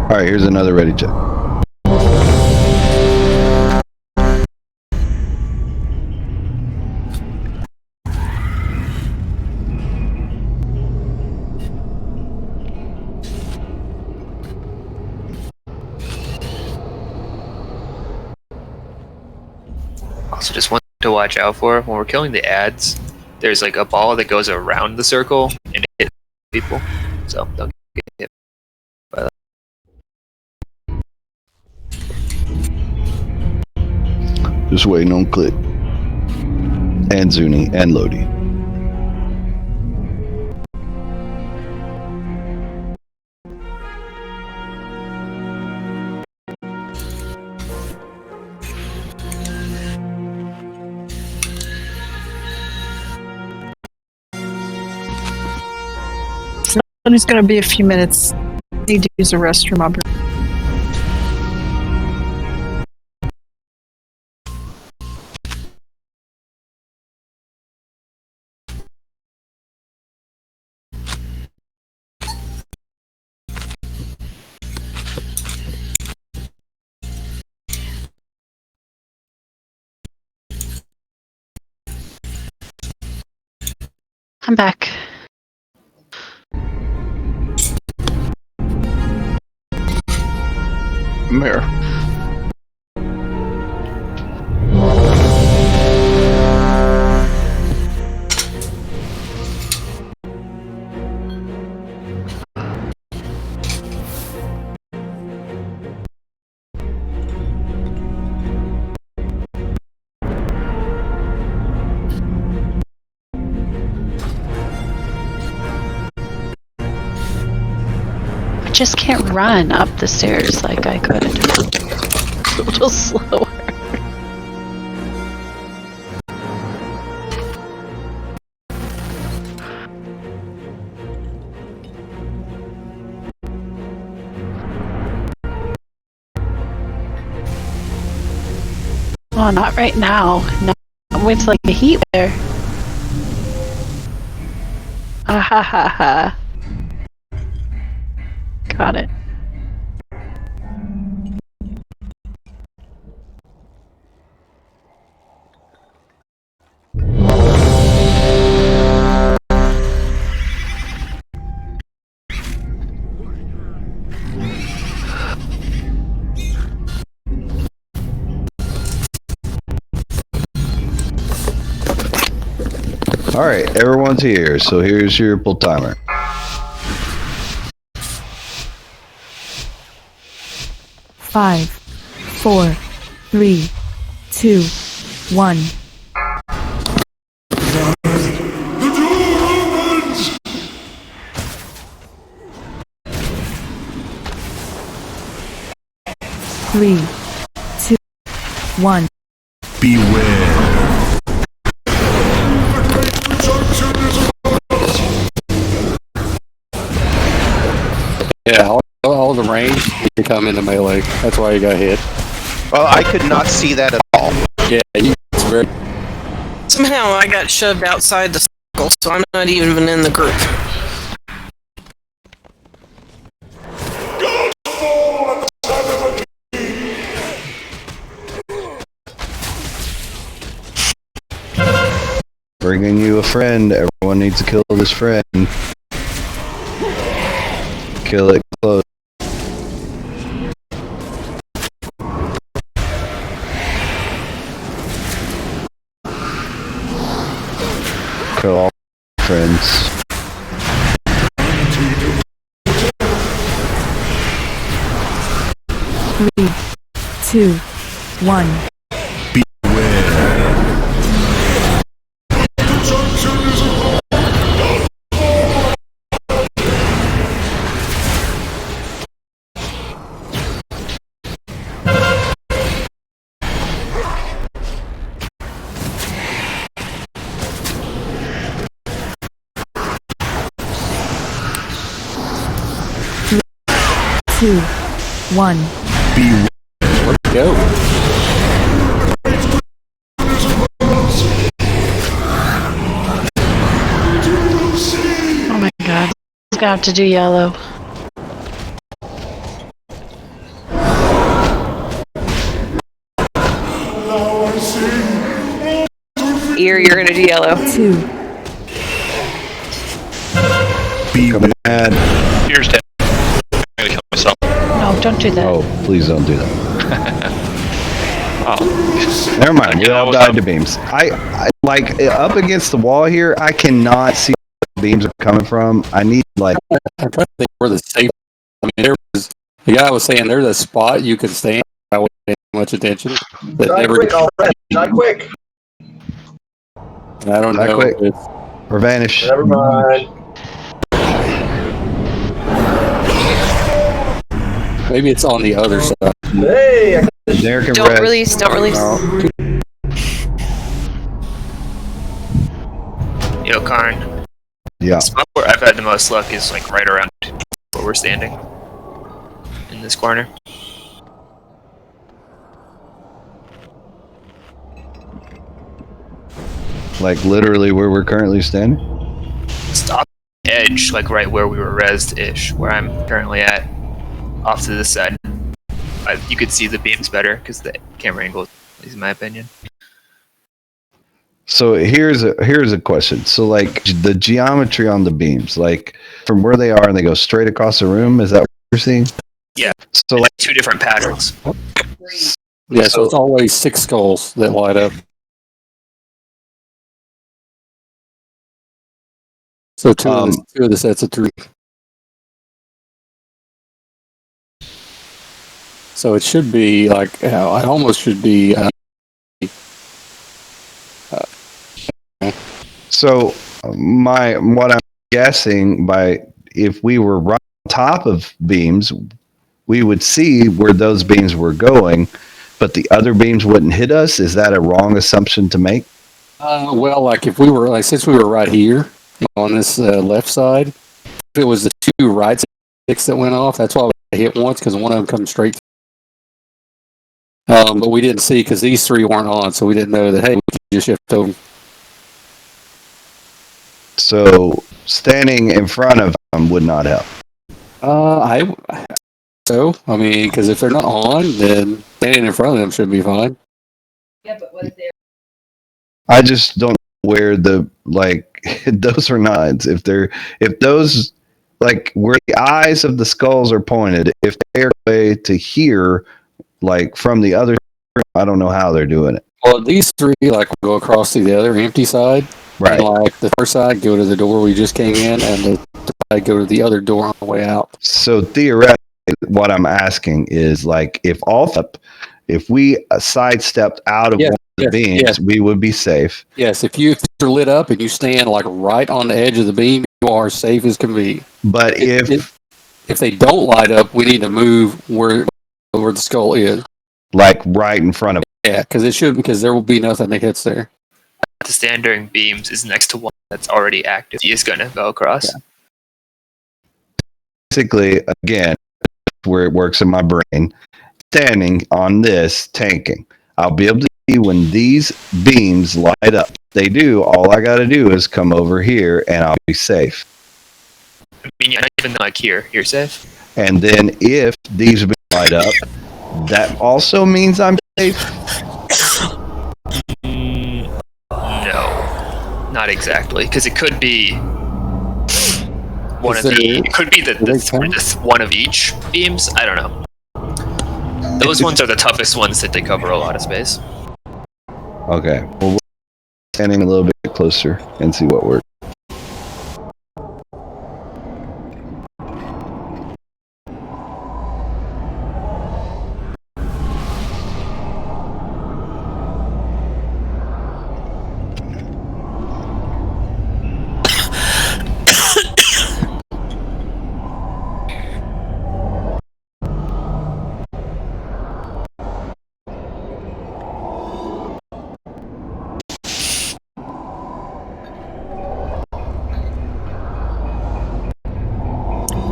All right, here's another ready check. Also, just one to watch out for when we're killing the ads. There's like a ball that goes around the circle and it hits people, so don't get hit by that. Just waiting on Click. And Zuni and Lodi. It's going to be a few minutes. Need to use the restroom. I'll be I'm back. Mirror. I just can't run up the stairs like I could. It's a little slower. Oh, not right now. No, it's like the heat there. Ah ha ha ha. Got it. All right, everyone's here, so here's your pull timer. Five, 4, 3, 2, 1. Three, 2, 1. Beware. Yeah, all the range you come into melee. That's why you got hit. Well, I could not see that at all. Yeah, it's very. Somehow I got shoved outside the circle, so I'm not even in the group. Bringing you a friend. Everyone needs to kill this friend. Kill it close. Kill all friends. 3, 2, 1. Two, one. Let's go. Oh my god. He's got to do yellow. Ear, you're gonna do yellow. 2. Come mad. Ear's dead. I'm gonna kill myself. No, don't do that. Oh, please don't do that. Oh. Never mind. We all died to beams. I like up against the wall here. I cannot see where the beams are coming from. I need like. I'm trying to think where the safe. I mean, there was the guy was saying there's a spot you can stand. I wasn't paying much attention. But Die never quick, Alfred. Die quick. I don't Die know. quick. It's- Or vanish. Never mind. Maybe it's on the other side. Hey, Derek and Don't Red. release. Don't release. Yo, Karn. Yeah. The spot where I've had the most luck is like right around where we're standing. In this corner. Like literally where we're currently standing. Stop edge, like right where we were rezzed-ish, where I'm currently at. Off to this side. You could see the beams better because the camera angle, at least in my opinion. So here's a question. So like the geometry on the beams, like from where they are and they go straight across the room, is that what you're seeing? Yeah. So like two different patterns. Yeah, so it's always 6 skulls that light up. So two of the sets of 3. So it should be like it almost should be. So what I'm guessing by if we were right on top of beams, we would see where those beams were going, but the other beams wouldn't hit us. Is that a wrong assumption to make? Well, like if we were like since we were right here on this left side, if it was the 2 right sticks that went off, that's why we hit once because one of them comes straight. But we didn't see because these 3 weren't on, so we didn't know that. Hey, we could just shift over. So standing in front of them would not help. I mean, because if they're not on, then standing in front of them should be fine. Yeah, but what if they're... I just don't know where the like those are nods. If those like where the eyes of the skulls are pointed, if they're way to here, like from the other, I don't know how they're doing it. Well, these 3 like go across to the other empty side. Right. And, like the first side go to the door we just came in, and the side go to the other door on the way out. So theoretically, what I'm asking is like if we sidestepped out of one of the beams, we would be safe. Yes, if you're lit up and you stand like right on the edge of the beam, you are safe as can be. But if they don't light up, we need to move where the skull is, like right in front of. Yeah, because there will be nothing that hits there. The stand during beams is next to one that's already active. He is going to go across. Yeah. Basically, again, where it works in my brain, standing on this tanking, I'll be able to see when these beams light up. they do, all I got to do is come over here and I'll be safe. I mean, you're not even like here. You're safe. And then if these light up, that also means I'm safe? No, not exactly, because it could be one of the. It could be the one of each beams. I don't know. Those ones are the toughest ones that they cover a lot of space. Okay, well, we're standing a little bit closer and see what works.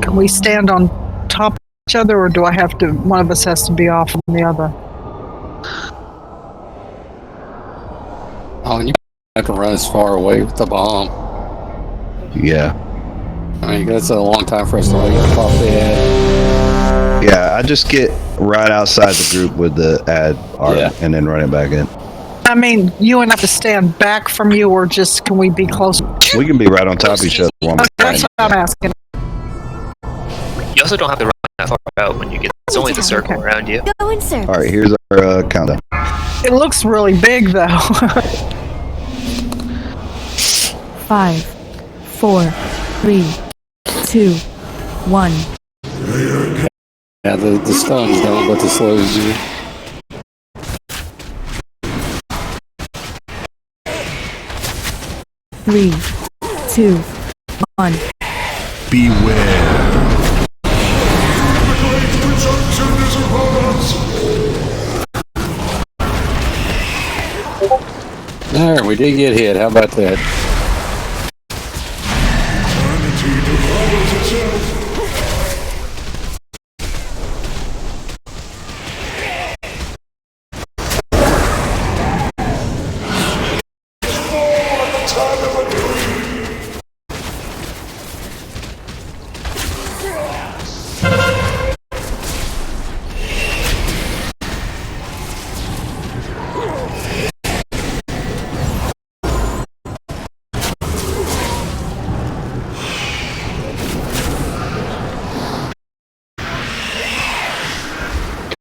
Can we stand on top of each other, or do I have to? One of us has to be off from the other. Oh, and you have to run as far away with the bomb. Yeah. I mean, that's a long time for us to like pop the ad. Yeah, I just get right outside the group with the ad art and then run it back in. I mean, you and I have to stand back from you, or just can we be close? We can be right on top of each other. That's what I'm asking. You also don't have to run that far out when you get. It's only the circle around you. All right, here's our countdown. It looks really big, though. 5, 4, 3, 2, 1. Yeah, the stuns don't, but the slows do. Three, 2, 1. Beware. Alright, we did get hit. How about that?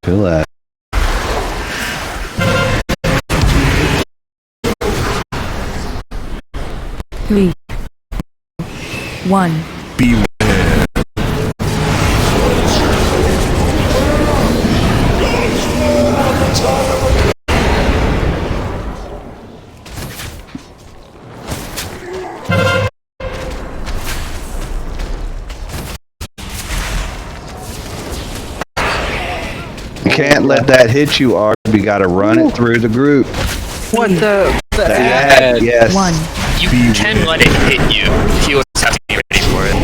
Feel that. Three, 1. Beware. You can't let that hit you, Art. You got to run it through the group. What the ad? Yes. 1. You can let it hit you. You just have to be ready for it.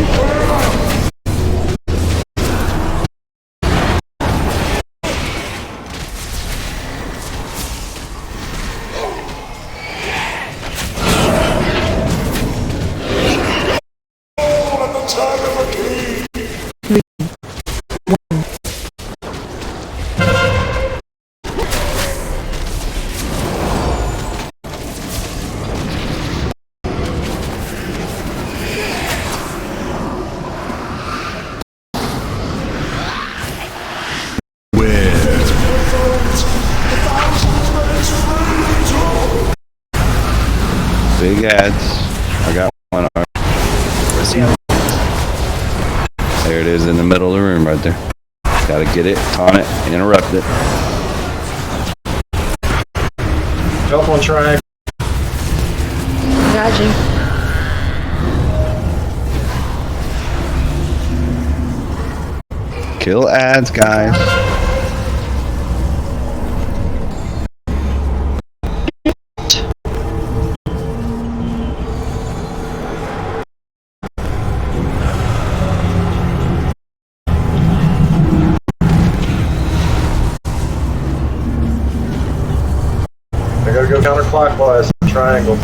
Big ads. I got one. Art. There it is in the middle of the room right there. Gotta get it, taunt it, interrupt it. Jump on triangle. Dodging. Kill ads, guys. I gotta go counterclockwise. Triangle.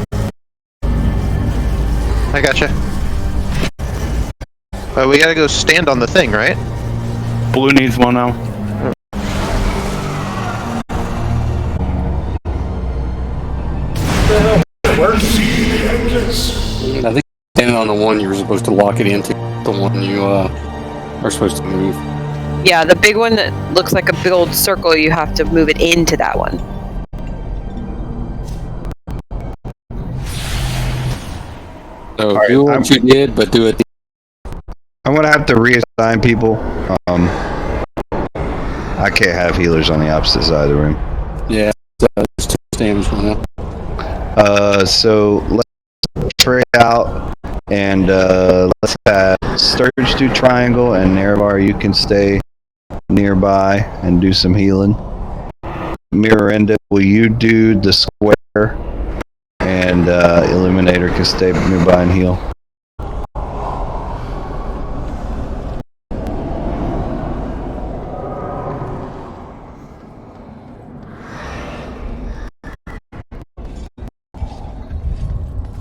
I gotcha. We gotta go stand on the thing, right? Blue needs one now. I think standing on the one you're supposed to lock it into, the one you are supposed to move. Yeah, the big one that looks like a big old circle, you have to move it into that one. So do what you did, but do it. I'm gonna have to reassign people. I can't have healers on the opposite side of the room. Yeah, there's 2 stands for now. So let's trade out and let's have Sturge do triangle, and Nerevar, you can stay nearby and do some healing. Miranda, will you do the square, and Illuminator can stay nearby and heal.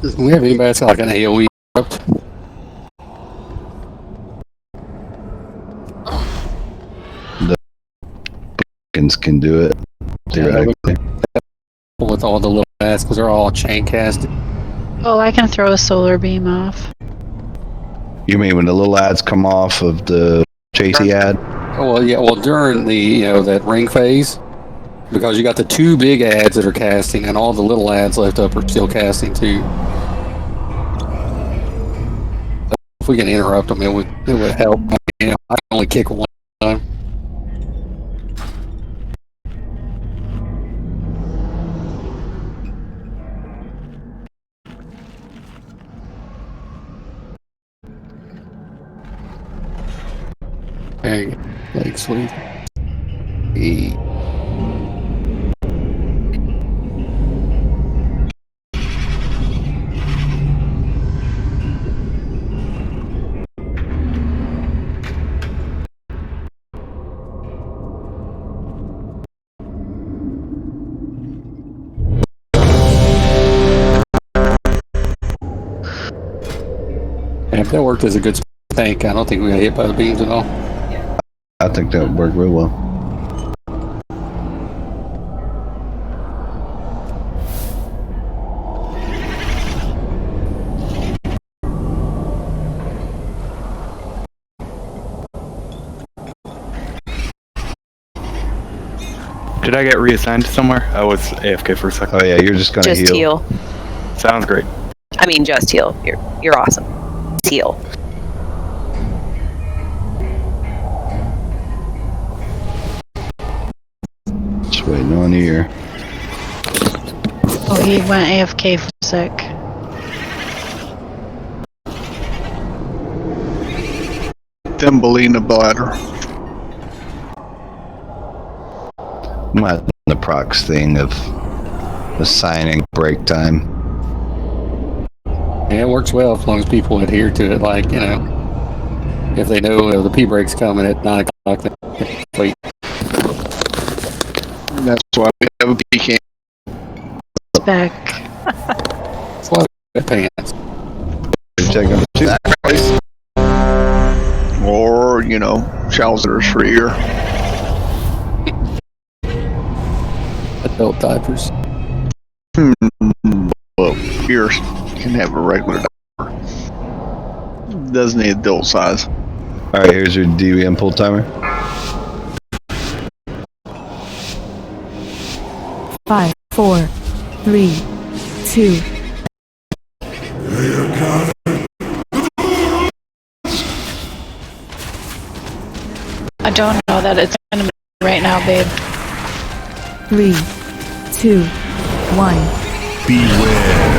Do we have anybody that's got like an AoE up? The beacons can do it theoretically. With all the little ads, because they're all chain casted. Oh, I can throw a solar beam off. You mean when the little ads come off of the chasey ad? Oh, well, yeah. Well, during the that ring phase, because you got the 2 big ads that are casting, and all the little ads left up are still casting too. So if we can interrupt them, it would help. I can only kick one time. There you go. Like sweet. If that worked as a good tank, I don't think we got hit by the beams at all. I think that would work real well. Did I get reassigned somewhere? I was AFK for a second. Oh yeah, you're just gonna Just heal. Sounds great. I mean, just heal. You're awesome. Heal. Just waiting on you. Oh, he went AFK for a sec. Thumbelina bladder. I'm at the procs thing of assigning break time. Yeah, it works well as long as people adhere to it. Like, if they know the P break's coming at 9 o'clock, then wait. That's why we have a PK. Back. That's why we got pants. Or, trousers for ear. Adult diapers. Well, ears can have a regular diaper. Doesn't need adult size. Alright, here's your DVM pull timer. 5, 4, 3, 2. I don't know that it's gonna be right now, babe. 3, 2, 1. Beware.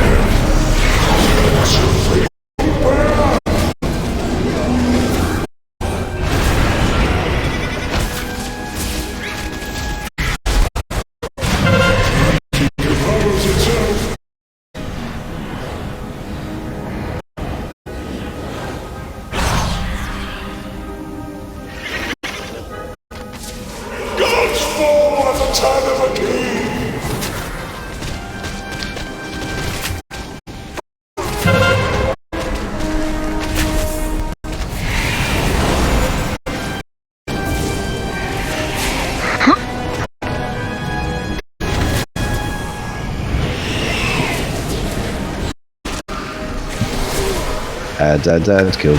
Adds. Kill.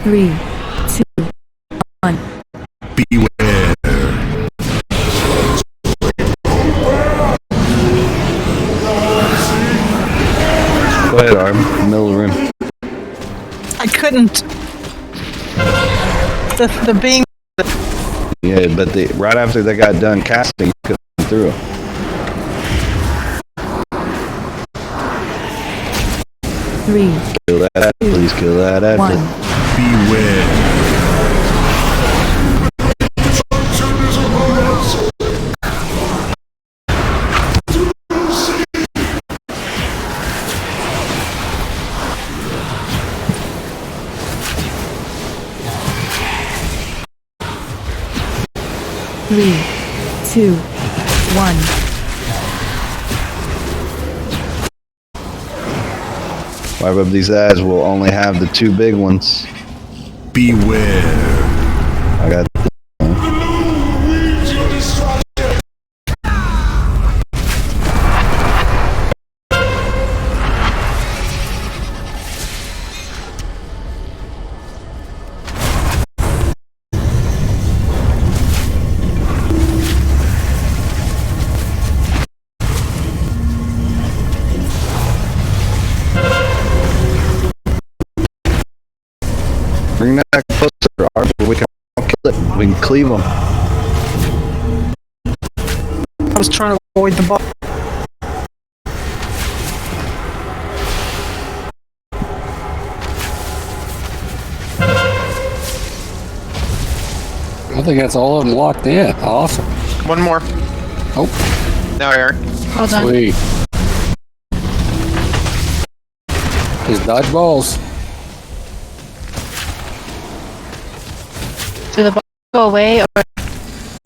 3, 2, 1. Beware. Go ahead, Arm. Middle of the room. I couldn't. The being. Yeah, but right after they got done casting, you could come through. Kill that. Please kill that. Beware. Three, 2, 1. 5 of these ads will only have the 2 big ones. Beware. I got. Bring that closer, Arm. We can all kill it. We can cleave them. I was trying to avoid the ball. I think that's all of them locked in. Awesome. One more. Oh. Now, Aaron. Hold on. Sweet. Just dodge balls. Do the ball go away or?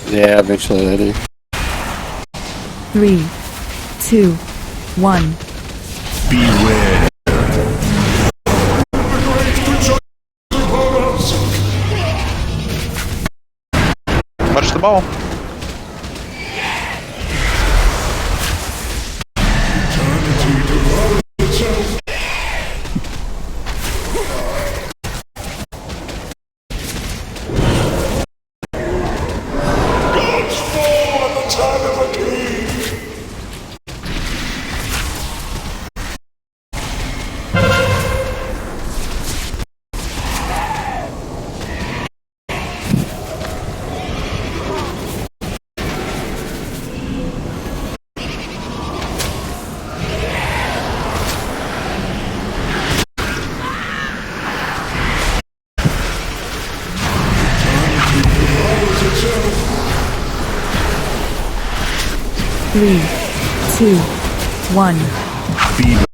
Yeah, eventually they do. 3, 2, 1. Beware. Watch the ball. Three, 2, 1. Beware.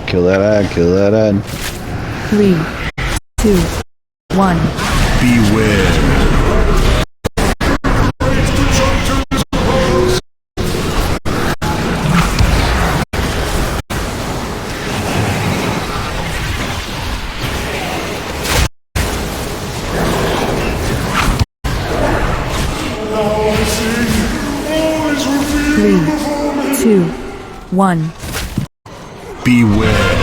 Kill that ad. 3, 2, 1. Beware. Three, 2, 1. Beware.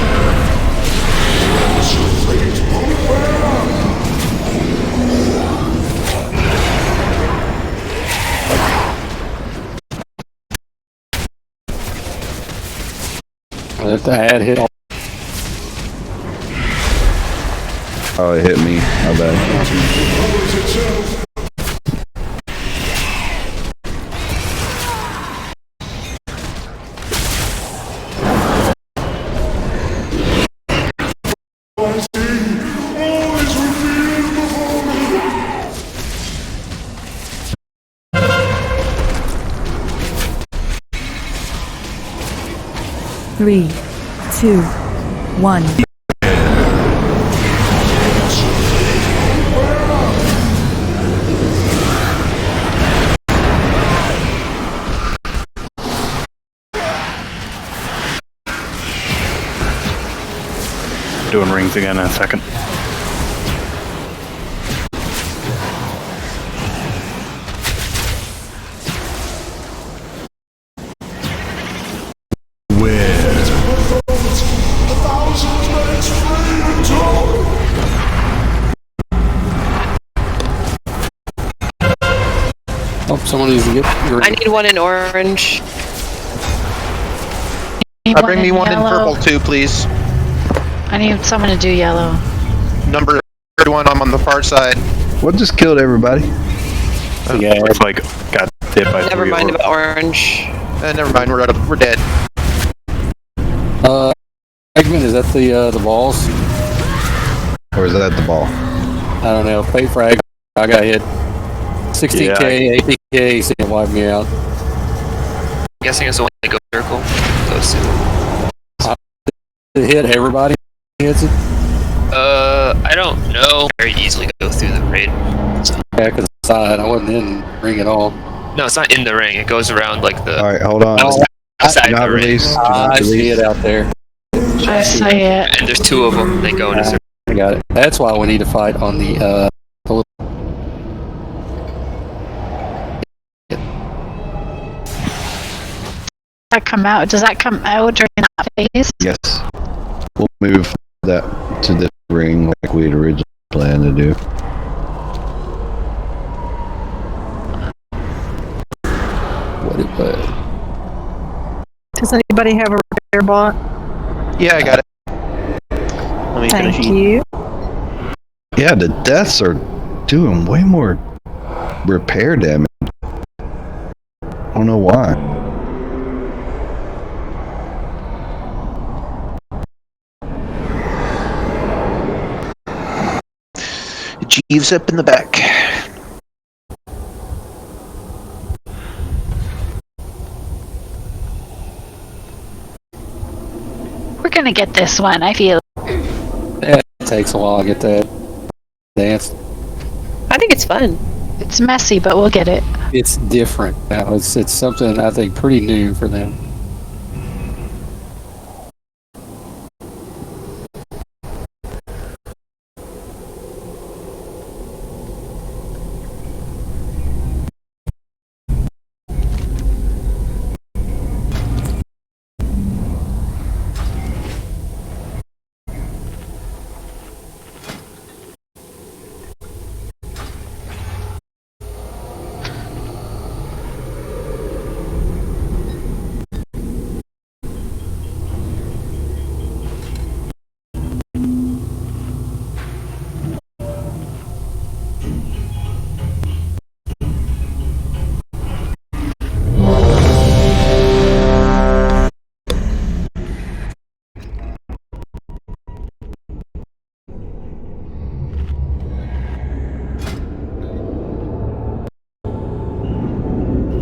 Let the ad hit. Oh, it hit me. My bad. 3, 2, 1. doing rings again in a second. Oh, someone needs to get green. I need one in orange. Bring me one in purple too, please. I need someone to do yellow. Number 31, I'm on the far side. What just killed everybody? Yeah, looks like got hit by Never mind about orange. Never mind, we're dead. Fragment, is that the balls? Or is that the ball? I don't know. Fate frag. I got hit. 16k, APK, so it wiped me out. I'm guessing it's only go circle. Those two. It hit everybody. Hits it. I don't know. Very easily go through the raid. So. Yeah, because I wasn't in the ring at all. No, it's not in the ring. It goes around like the. All right, hold on. Outside the ring. Release. I see it out there. I see it. And there's two of them. They go in a circle. I got it. That's why we need to fight on the That come out? Does that come out during that phase? Yes. We'll move that to the ring like we had originally planned to do. what it was. Does anybody have a repair bot? Yeah, I got it. Let me Thank finish you. Yeah, the deaths are doing way more repair damage. I don't know why. Jeeves up in the back. We're gonna get this one, I feel. Yeah, it takes a while to get that dance. I think it's fun. It's messy, but we'll get it. It's different now. It's something I think pretty new for them.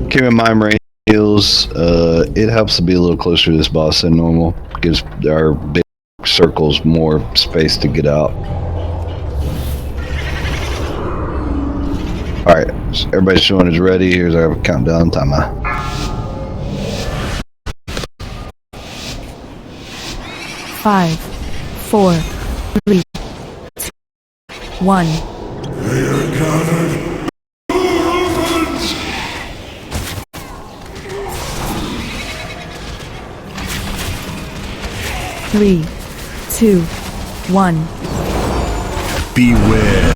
Keep in mind, range heals. It helps to be a little closer to this boss than normal. Gives our big circles more space to get out. All right, so everybody's showing is ready. Here's our countdown timer. 5, 4, 3, 2, 1. Three, 2, 1. Beware.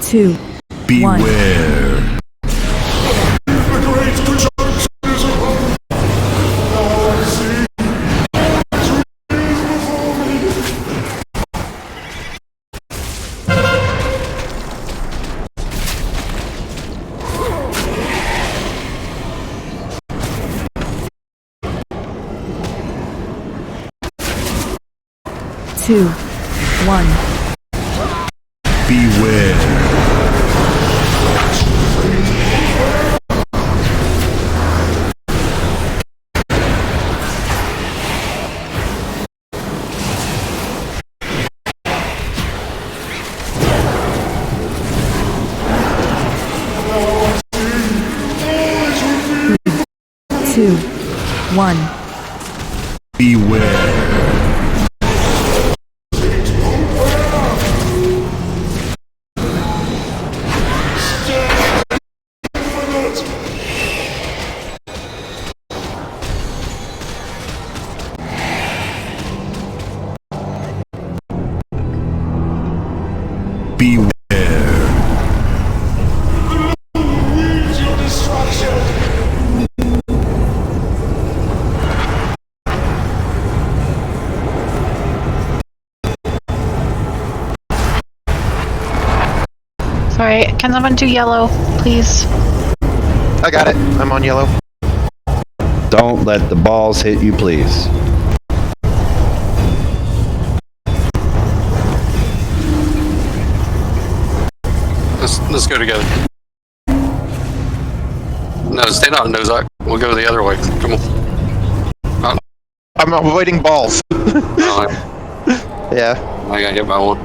2, 1. Beware. Two, 1. Beware. Two, 1. Beware. Beware. Sorry, can someone do yellow, please? I got it. I'm on yellow. Don't let the balls hit you, please. Let's go together. No, stay not, Nozak. We'll go the other way. Come on. I'm avoiding balls. Yeah. I got hit by one.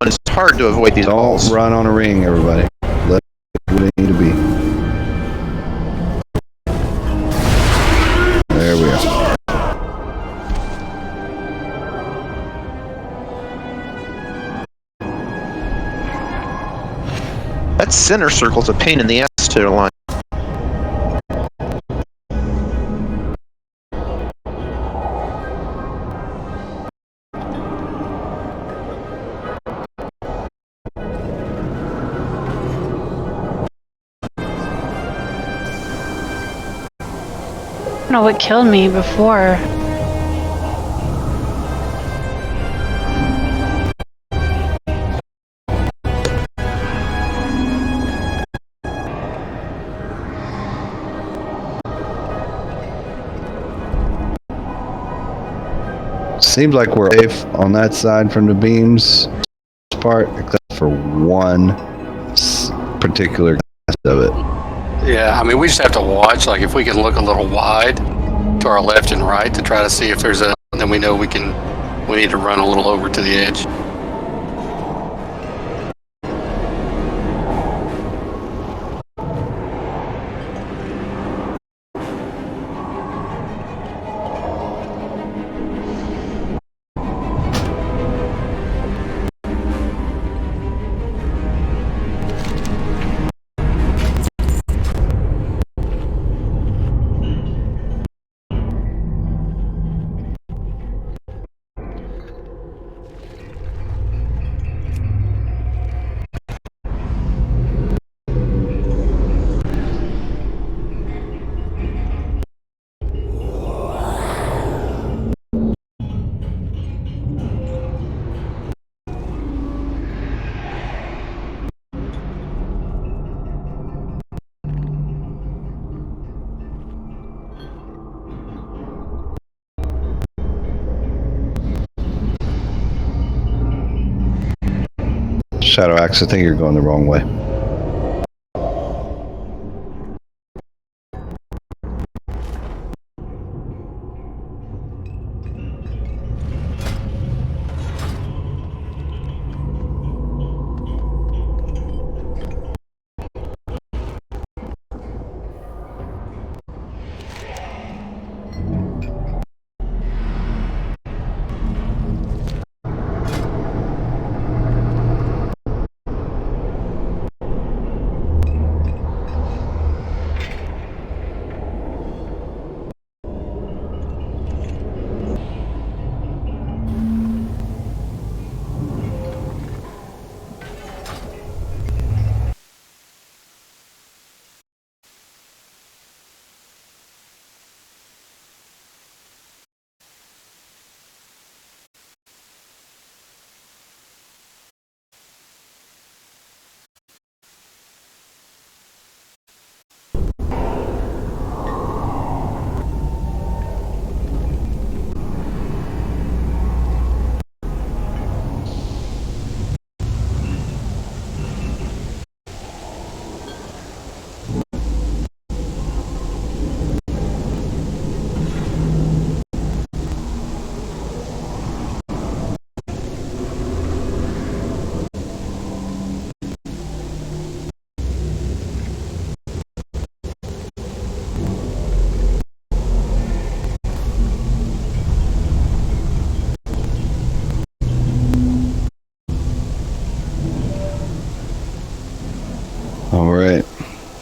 It's hard to avoid these balls. Don't run on a ring, everybody. Let it where they need to be. There we are. That center circle's a pain in the ass to align. I don't know what killed me before. Seems like we're safe on that side from the beams part, except for one particular of it. Yeah, I mean, we just have to watch. Like, if we can look a little wide to our left and right to try to see if there's a, then we know we need to run a little over to the edge. Shadow Axe, I think you're going the wrong way.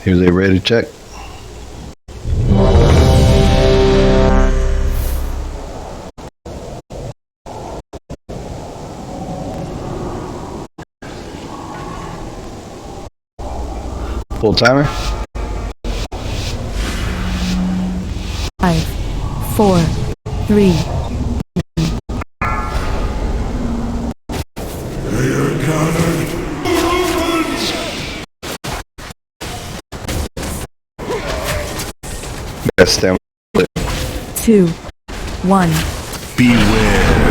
Here they ready to check? Full timer. 5, 4, 3. Yes, stand. 2, 1. Beware.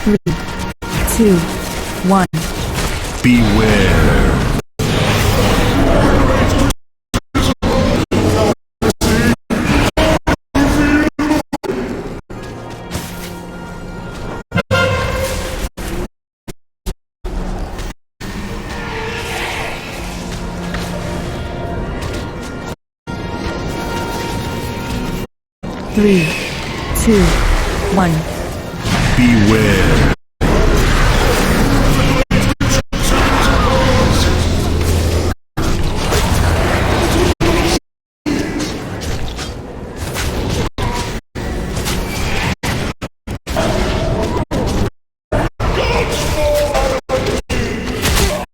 3, 2, 1. Beware. 3, 2, 1. Beware.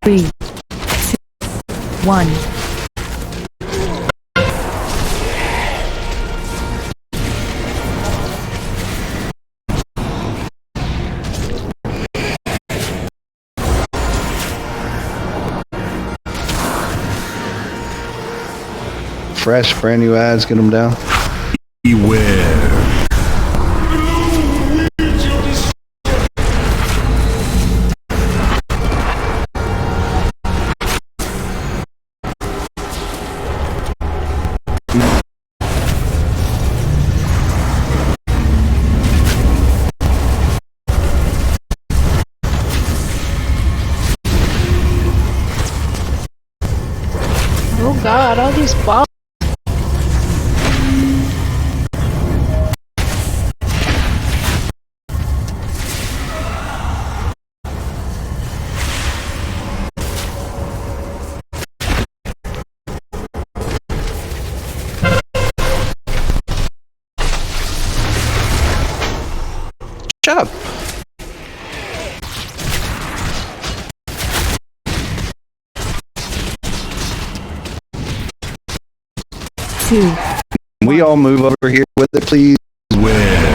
3, 2, 1. Fresh, brand new ads, get them down. Beware. Oh god, all these balls. Shut up. Two. We all move over here with it, please. Beware.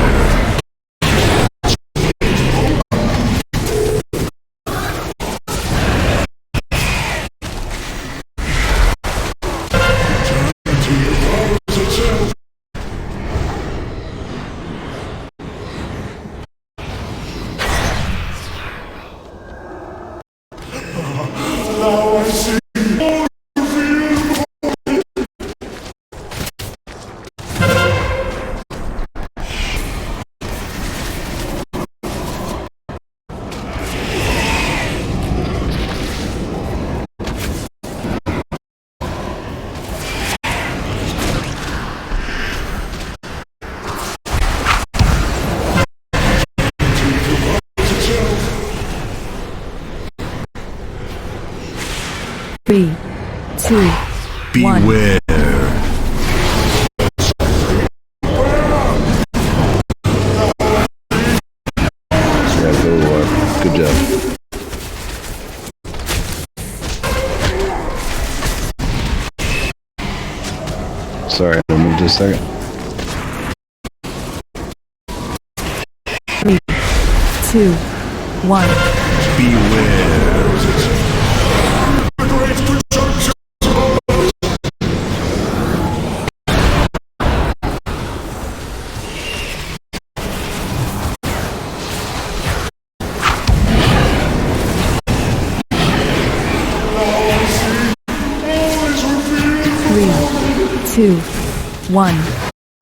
Three, two, one. Beware. Yeah, go, good job. Sorry, I moved just a second. 3, 2, 1. Beware. 2, 1.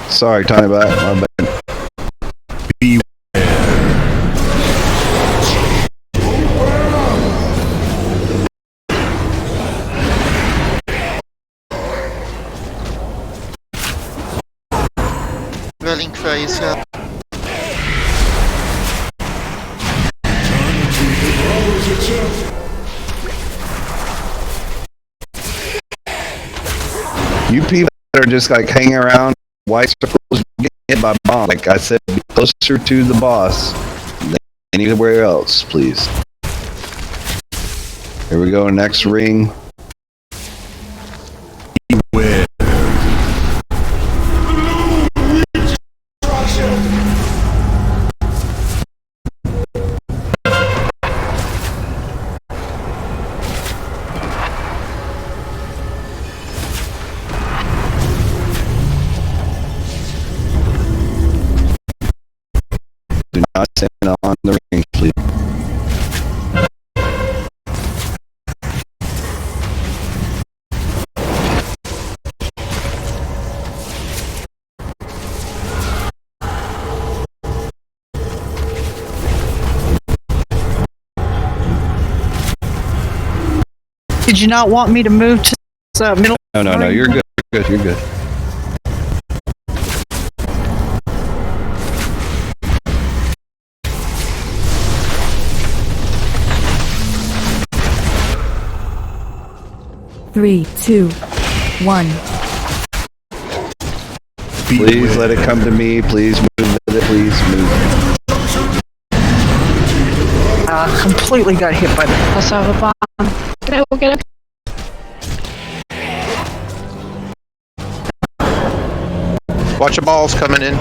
Sorry, Tiny Bot. My bad. Beware. Rolling for yourself. You people that are just like hanging around white circles, get hit by bombs. Like I said, be closer to the boss than anywhere else, please. Here we go, next ring. Beware. Do not stand on the ring, please. Did you not want me to move to the middle? No, you're good. You're good. Three, 2, 1. Please let it come to me. Please move with it. Please move. Completely got hit by the. Also have a bomb. Get it, get it. Watch the balls coming in.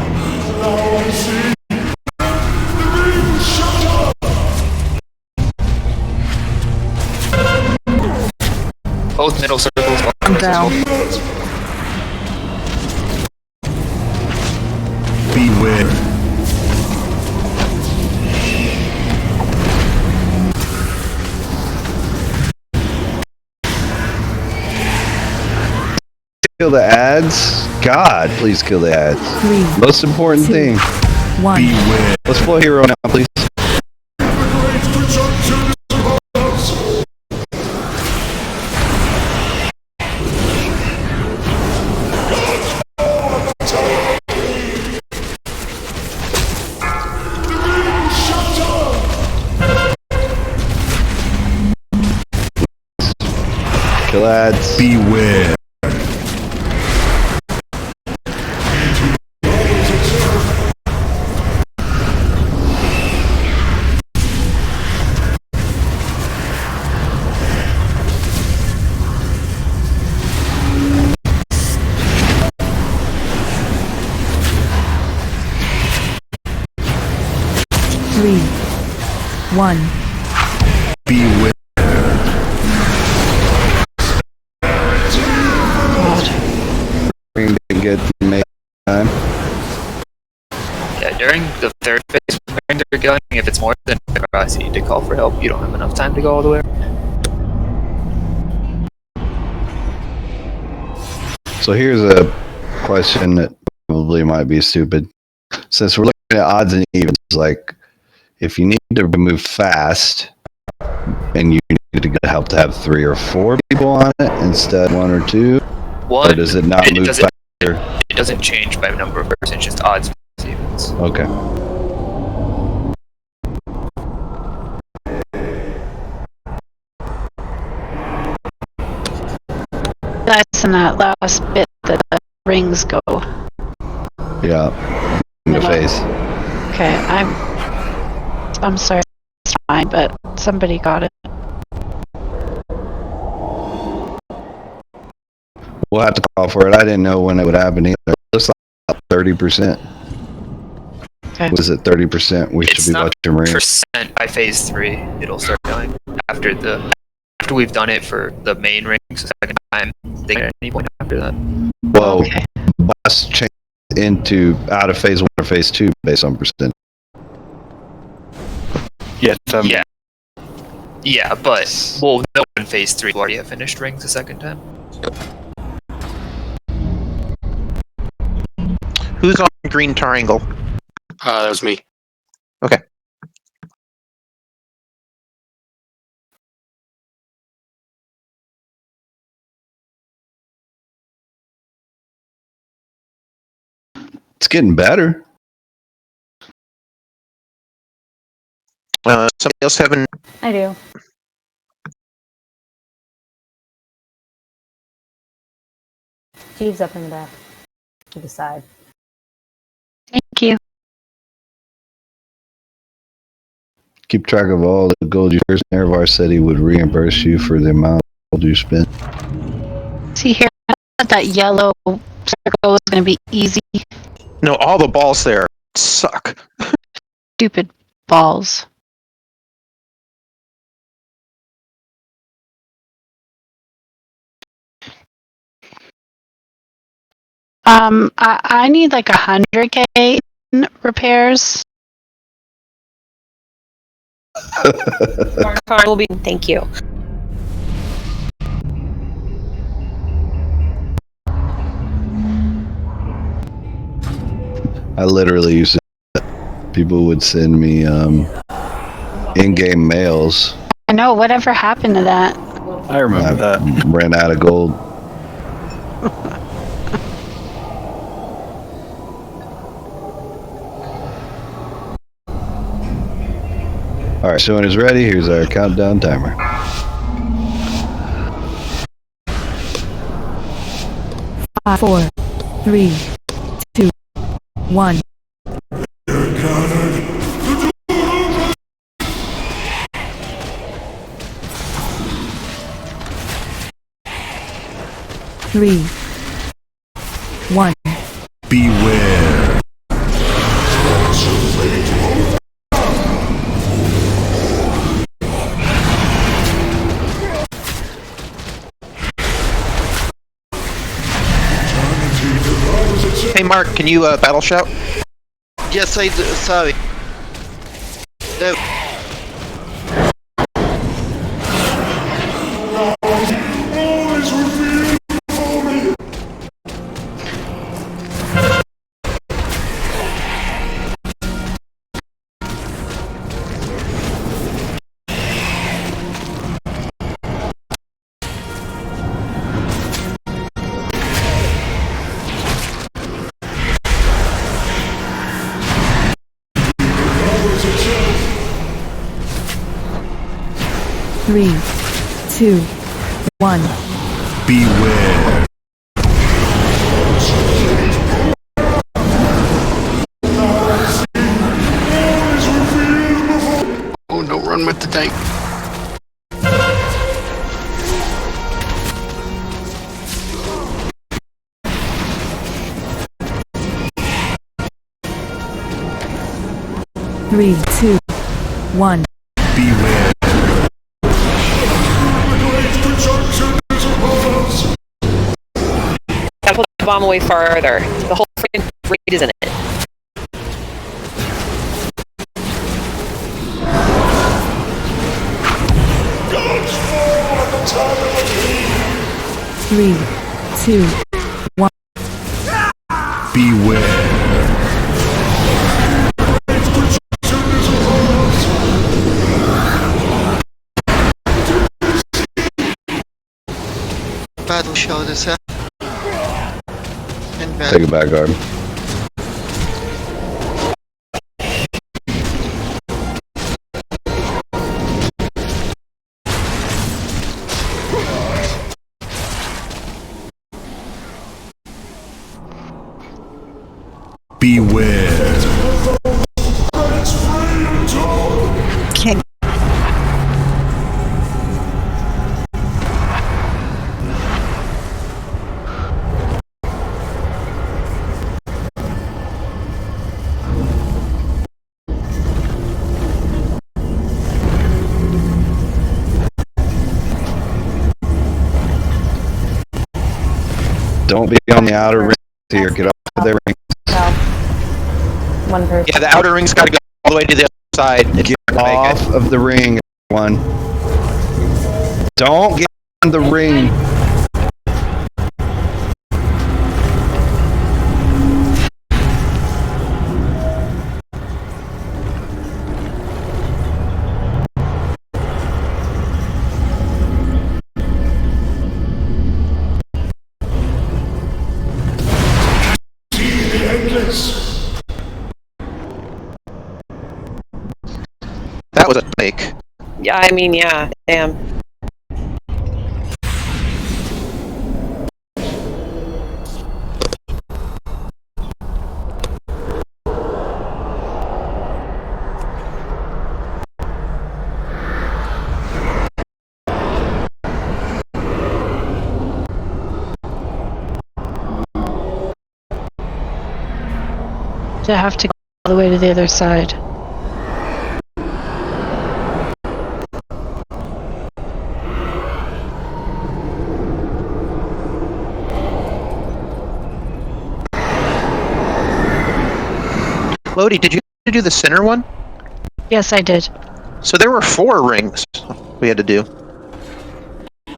Both middle circles. I'm down. Beware. Kill the ads. God, please kill the ads. 3, Most important 2, thing. 1. Beware. Let's flow hero now, please. Kill ads. Beware. Three, 1. Beware. Ring didn't get made time. Yeah, during the third phase when they're going, if it's more than across, you need to call for help. You don't have enough time to go all the way. So here's a question that probably might be stupid. Since we're looking at odds and evens, like if you need to move fast and you need to get help to have 3 or 4 people on it instead of 1 or 2, or does it not move faster? It doesn't change by number of persons, just odds versus evens. Okay. That's in that last bit that the rings go. Yeah. In the face. Okay, I'm sorry, it's fine, but somebody got it. We'll have to call for it. I didn't know when it would happen either. It looks like 30%. Okay. Was it 30%? We It's should be not watching rings. percent by phase 3. It'll start going after we've done it for the main rings the second time. They get at any point after that. Well, boss change into out of phase 1 or phase 2 based on percent. Yes. Yeah, but we'll know in phase 3 we'll already have finished rings the second time. Who's on green triangle? That was me. Okay. It's getting better. Somebody else having? I do. Jeeves up in the back. To the side. Thank you. Keep track of all the gold you first. Nervar said he would reimburse you for the amount of gold you spent. See here, I thought that yellow circle was going to be easy. No, all the balls there suck. Stupid balls. I need like 100K in repairs. Card will be. Thank you. I literally used to. People would send me in-game mails. I know, whatever happened to that? I remember that. Ran out of gold. All right, so when it's ready, here's our countdown timer. 5, 4, 3, 2, 1. Three, 1. Beware. Hey Mark, can you battle shout? Yes, I do. Sorry. No. Three, 2, 1. Beware. Oh, don't run with the tank. Three, 2, 1. Beware. Gotta put the bomb away farther. The whole freaking raid is in it. Three, 2, 1. Beware. Battle show this up. And Take it back, guard. Beware. Can't. Don't be on the outer ring here. Get off of the ring. One person. Yeah, the outer ring's got to go all the way to the other side. Get off of the ring, everyone. Don't get on the ring. That was a fake. Yeah, I mean, yeah, damn. To have to go all the way to the other side. Lodi, did you do the center one? Yes, I did. So there were 4 rings we had to do. You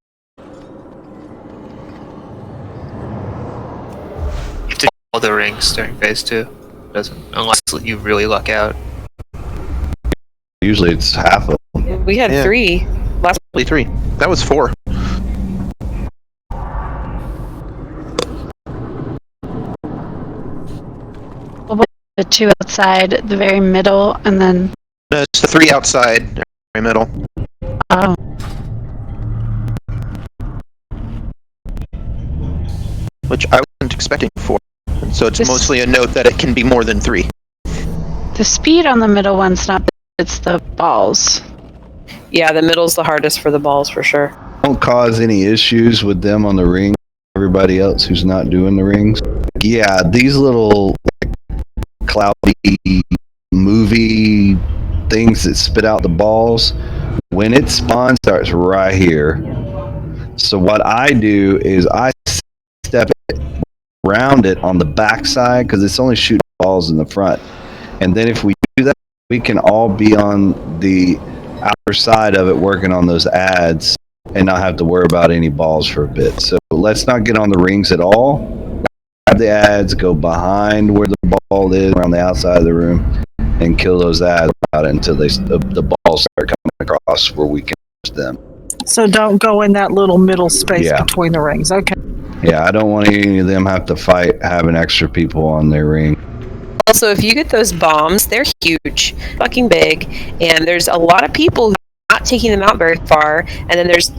have to do all the rings during phase 2. Doesn't, unless you really luck out. Usually it's half of them. We had 3. Last 3. That was 4. The 2 outside, the very middle, and then. No, it's the 3 outside, very middle. Oh. Which I wasn't expecting 4. And so it's This- mostly a note that it can be more than 3. The speed on the middle one's not. It's the balls. Yeah, the middle's the hardest for the balls for sure. Don't cause any issues with them on the ring. Everybody else who's not doing the rings. Yeah, these little cloudy movie things that spit out the balls, when it spawns, starts right here. So what I do is I step it around it on the back side because it's only shooting balls in the front. And then if we do that, we can all be on the outer side of it working on those ads and not have to worry about any balls for a bit. So let's not get on the rings at all. Grab the ads, go behind where the ball is around the outside of the room and kill those ads out until the balls start coming across where we can use them. So don't go in that little middle space Yeah. between the rings. Okay. Yeah, I don't want any of them have to fight having extra people on their ring. Also, if you get those bombs, they're huge, fucking big, and there's a lot of people who are not taking them out very far, and then there's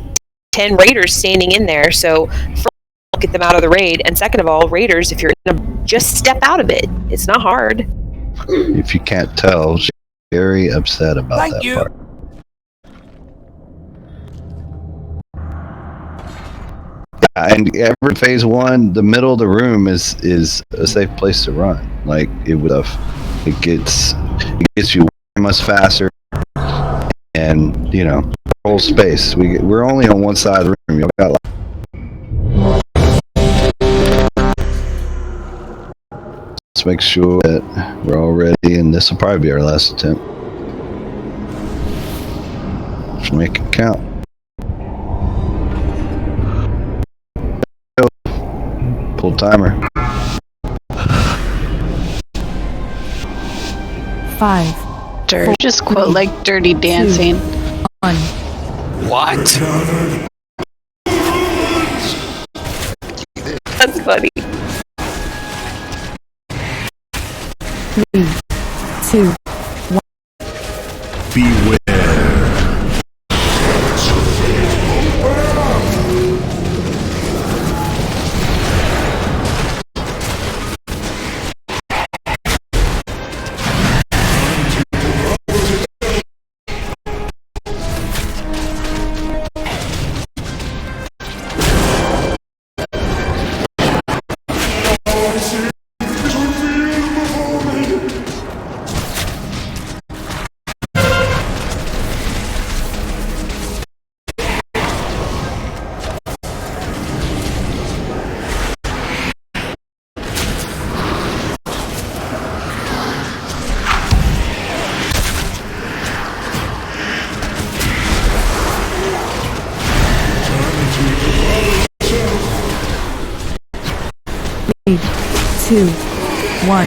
10 raiders standing in there, so first of all, get them out of the raid, and second of all, raiders, if you're in a, just step out of it. It's not hard. If you can't tell, she's very upset about that part. And every phase 1, the middle of the room is a safe place to run. Like it gets you much faster, and whole space. We're only on one side of the room. Y'all got let's make sure that we're all ready, and this will probably be our last attempt. Let's make it count. Pull timer. 5. Dirt. Just quote like Dirty Dancing. 1. What? That's funny. 3, 2, 1. Beware. 3, 2, 1.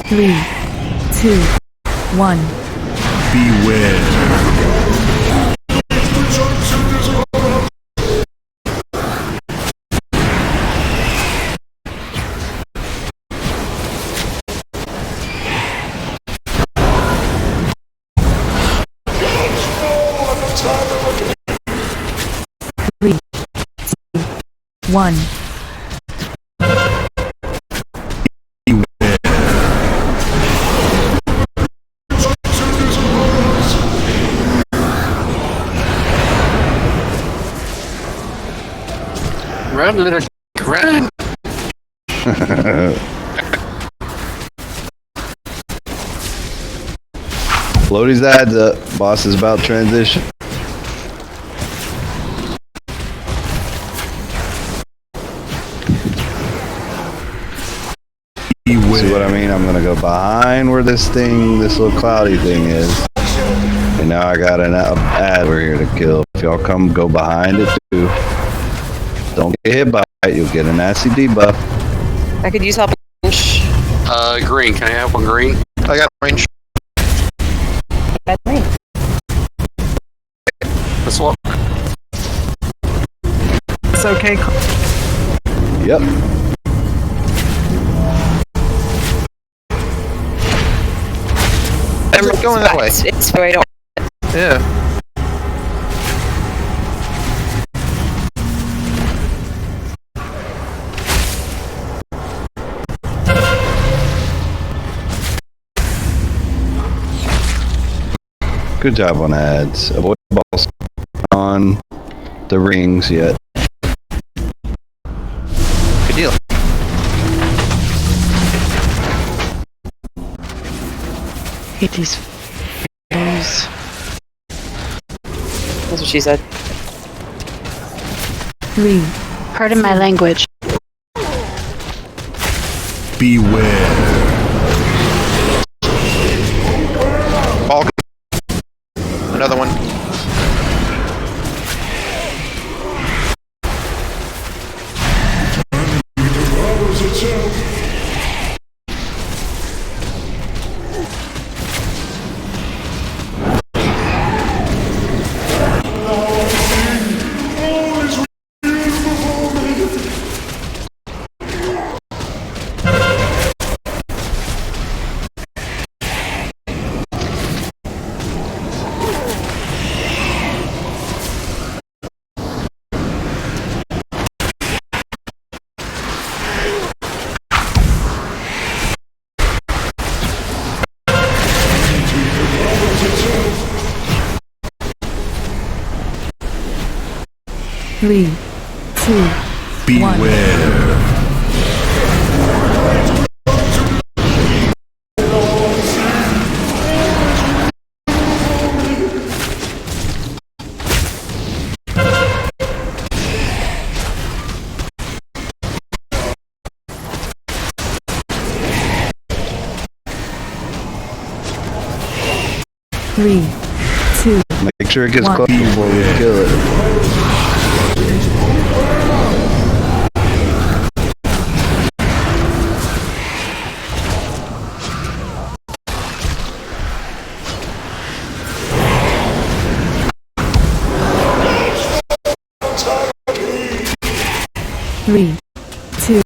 Three, 2, 1. Beware. Three, 2, 1. Run, little run. Floaty's adds up. Boss is about transition. See what I mean? I'm gonna go behind where this little cloudy thing is. And now I got an ad over here to kill. If y'all go behind it too. Don't get hit by it, you'll get a nasty debuff. I could use help. Green. Can I have one green? I got range. That's me. Let's walk. It's okay. Yep. I'm going that way. It's so I don't. Yeah. Good job on ads. Avoid balls on the rings yet. Good deal. Hate these f***ers. That's what she said. 3. Pardon my language. Beware. Ball. Another one. Three, 2, 1. Beware. Three, 2. Make sure it gets 1. close before we kill it. Three, 2,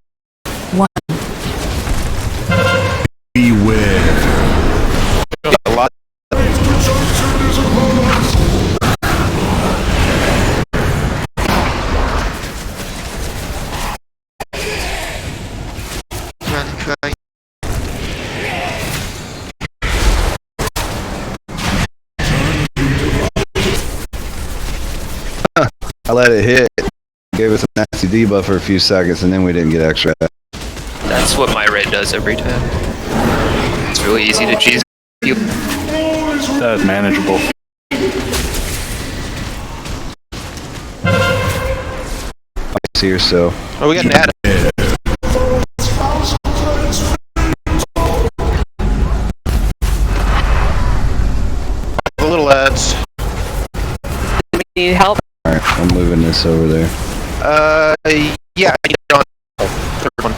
1. Beware. A lot. Try. I let it hit. Gave us a nasty debuff for a few seconds, and then we didn't get extra. That's what my raid does every time. It's really easy to cheese you. That is manageable. here, so. Oh, we got an ad. Little ads. Need help? Alright, I'm moving this over there. Yeah, I need it on third one.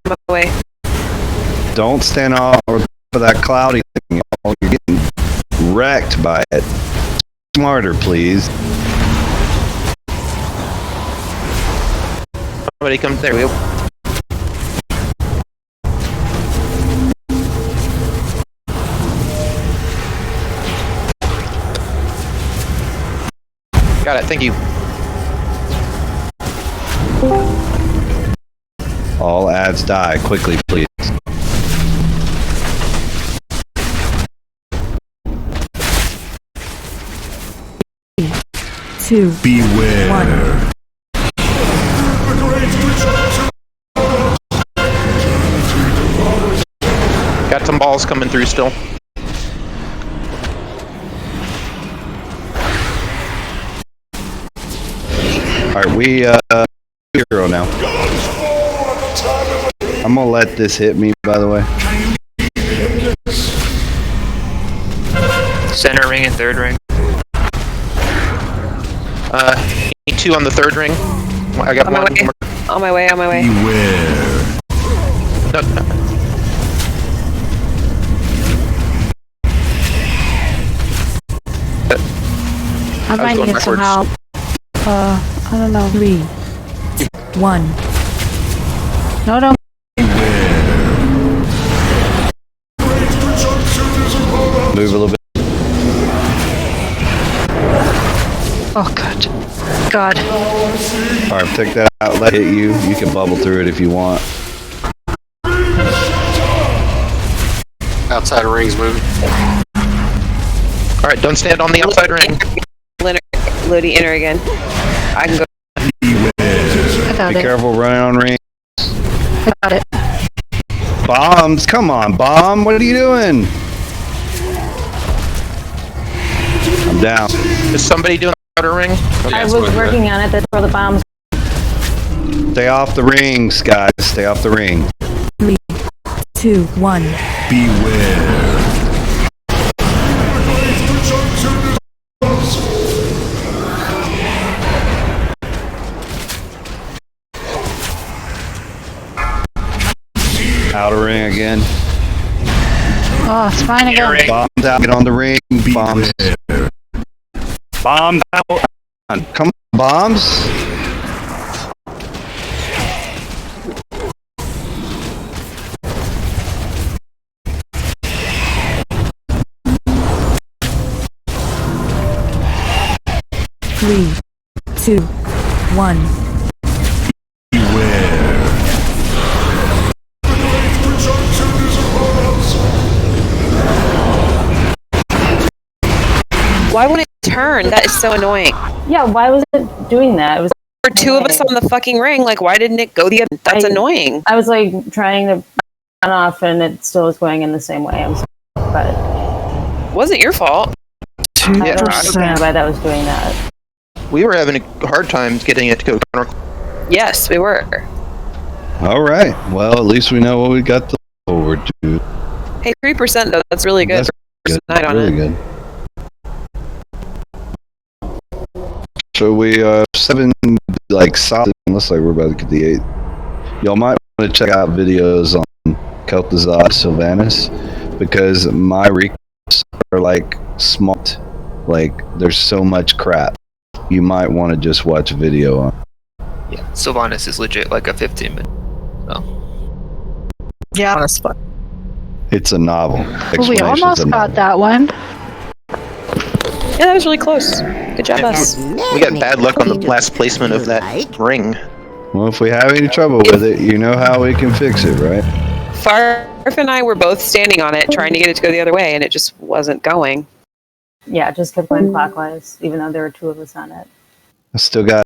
I'm away. Don't stand off for that cloudy thing. You're getting wrecked by it. Smarter, please. Somebody comes there. We go. Got it. Thank you. All ads die. Quickly, please. Two. Beware. One. Got some balls coming through still. Alright, we, hero now. I'm gonna let this hit me, by the way. Center ring and third ring. Need 2 on the third ring. I got On my one. way. On my way. On my way. Beware. No. I might going need some backwards. help. I don't know. 3, 1. No, don't. Move a little bit. Oh, God. God. Alright, take that out. Let it hit you. You can bubble through it if you want. Outside ring's moving. Alright, don't stand on the outside ring. Lodi, enter again. I can go. I got Be it. careful running on ring. I got it. Bombs, come on, bomb. What are you doing? I'm down. Is somebody doing the outer ring? I was working on it. That's where the bombs. Stay off the rings, guys. Stay off the ring. 3, 2, 1. Beware. Outer ring again. Oh, it's mine again. Bombs out. Get on the ring. Bombs. Bombs out. Come on, bombs. Three, 2, 1. Why wouldn't it turn? That is so annoying. Yeah, why was it doing that? It was. There were 2 of us on the fucking ring. Like, why didn't it go the other? That's annoying. I was like trying to run off, and it still was going in the same way. I'm sorry, but Wasn't your fault. I don't understand why that was doing that. We were having a hard time getting it to go counter. Yes, we were. All right. Well, at least we know what we got to look forward to. Hey, 3% though. That's really good. That's good. Night on Really it. good. So we 7 like solid. Looks like we're about to get the 8. Y'all might want to check out videos on Kel'Thuzad Sylvanas because my recaps are like smart. Like there's so much crap. You might want to just watch a video on. Yeah, Sylvanas is legit like a 15-minute. Yeah, that's fun. It's a novel. Well, we almost got that one. Yeah, that was really close. Good job, us. We got bad luck on the last placement of that ring. Well, if we have any trouble with it, you know how we can fix it, right? Farf and I were both standing on it, trying to get it to go the other way, and it just wasn't going. Yeah, it just kept going clockwise, even though there were 2 of us on it. I still got